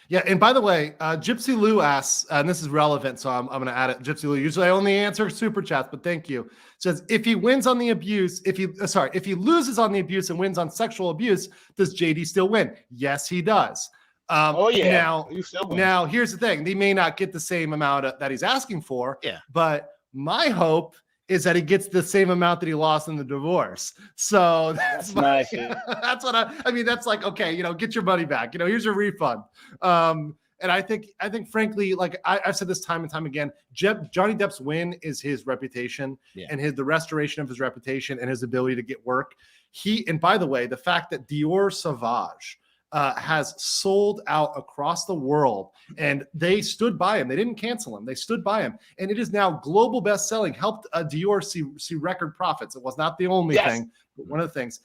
Yeah, and by the way, Gypsy Lou asks, and this is relevant, so I'm going to add it. Gypsy Lou, usually I only answer super chats, but thank you. Says, if he wins on the abuse, if he loses on the abuse and wins on sexual abuse, does JD still win? Yes, he does. Now, here's the thing. They may not get the same amount that he's asking for, but my hope is that he gets the same amount that he lost in the divorce. So that's nice. That's what I mean, that's like, okay, get your money back. Here's your refund. And I think frankly, like I've said this time and time again, Johnny Depp's win is his reputation and the restoration of his reputation and his ability to get work. And by the way, the fact that Dior Sauvage has sold out across the world, and they stood by him. They didn't cancel him. They stood by him, and it is now global best-selling. Helped Dior see record profits. It was not the only thing, but one of the things.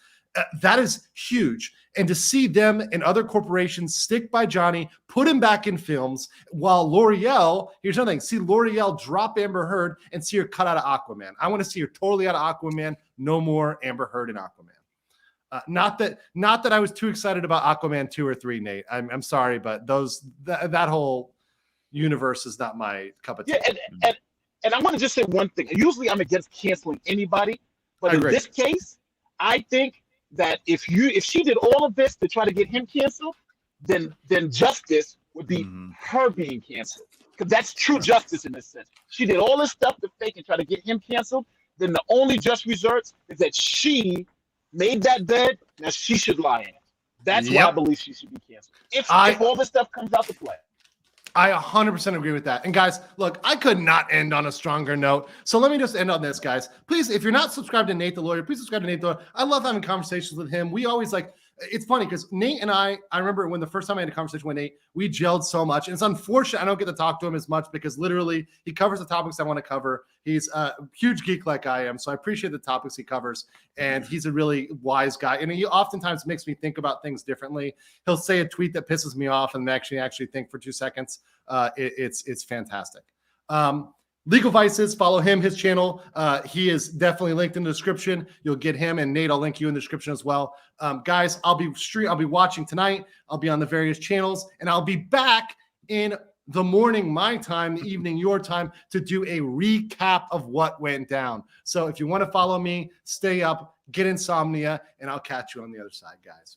That is huge. And to see them and other corporations stick by Johnny, put him back in films, while L'Oreal, here's another thing, see L'Oreal drop Amber Heard and see her cut out of Aquaman. I want to see her totally out of Aquaman. No more Amber Heard in Aquaman. Not that I was too excited about Aquaman 2 or 3, Nate. I'm sorry, but that whole universe is not my cup of tea. Yeah, and I want to just say one thing. Usually I'm against canceling anybody, but in this case, I think that if she did all of this to try to get him canceled, then justice would be her being canceled. Because that's true justice in this sense. She did all this stuff to fake and try to get him canceled, then the only just results is that she made that bed, now she should lie in it. That's why I believe she should be canceled. If all this stuff comes out to play. I 100% agree with that. And guys, look, I could not end on a stronger note. So let me just end on this, guys. Please, if you're not subscribed to Nate the Lawyer, please subscribe to Nate the Lawyer. I love having conversations with him. We always it's funny because Nate and I remember when the first time I had a conversation with Nate, we gelled so much. And it's unfortunate I don't get to talk to him as much because literally he covers the topics I want to cover. He's a huge geek like I am. So I appreciate the topics he covers. And he's a really wise guy. And he oftentimes makes me think about things differently. He'll say a tweet that pisses me off and actually think for 2 seconds. It's fantastic. Legal Vices, follow him, his channel. He is definitely linked in the description. You'll get him, and Nate, I'll link you in the description as well. Guys, I'll be watching tonight. I'll be on the various channels, and I'll be back in the morning, my time, the evening, your time, to do a recap of what went down. So if you want to follow me, stay up, get insomnia, and I'll catch you on the other side, guys.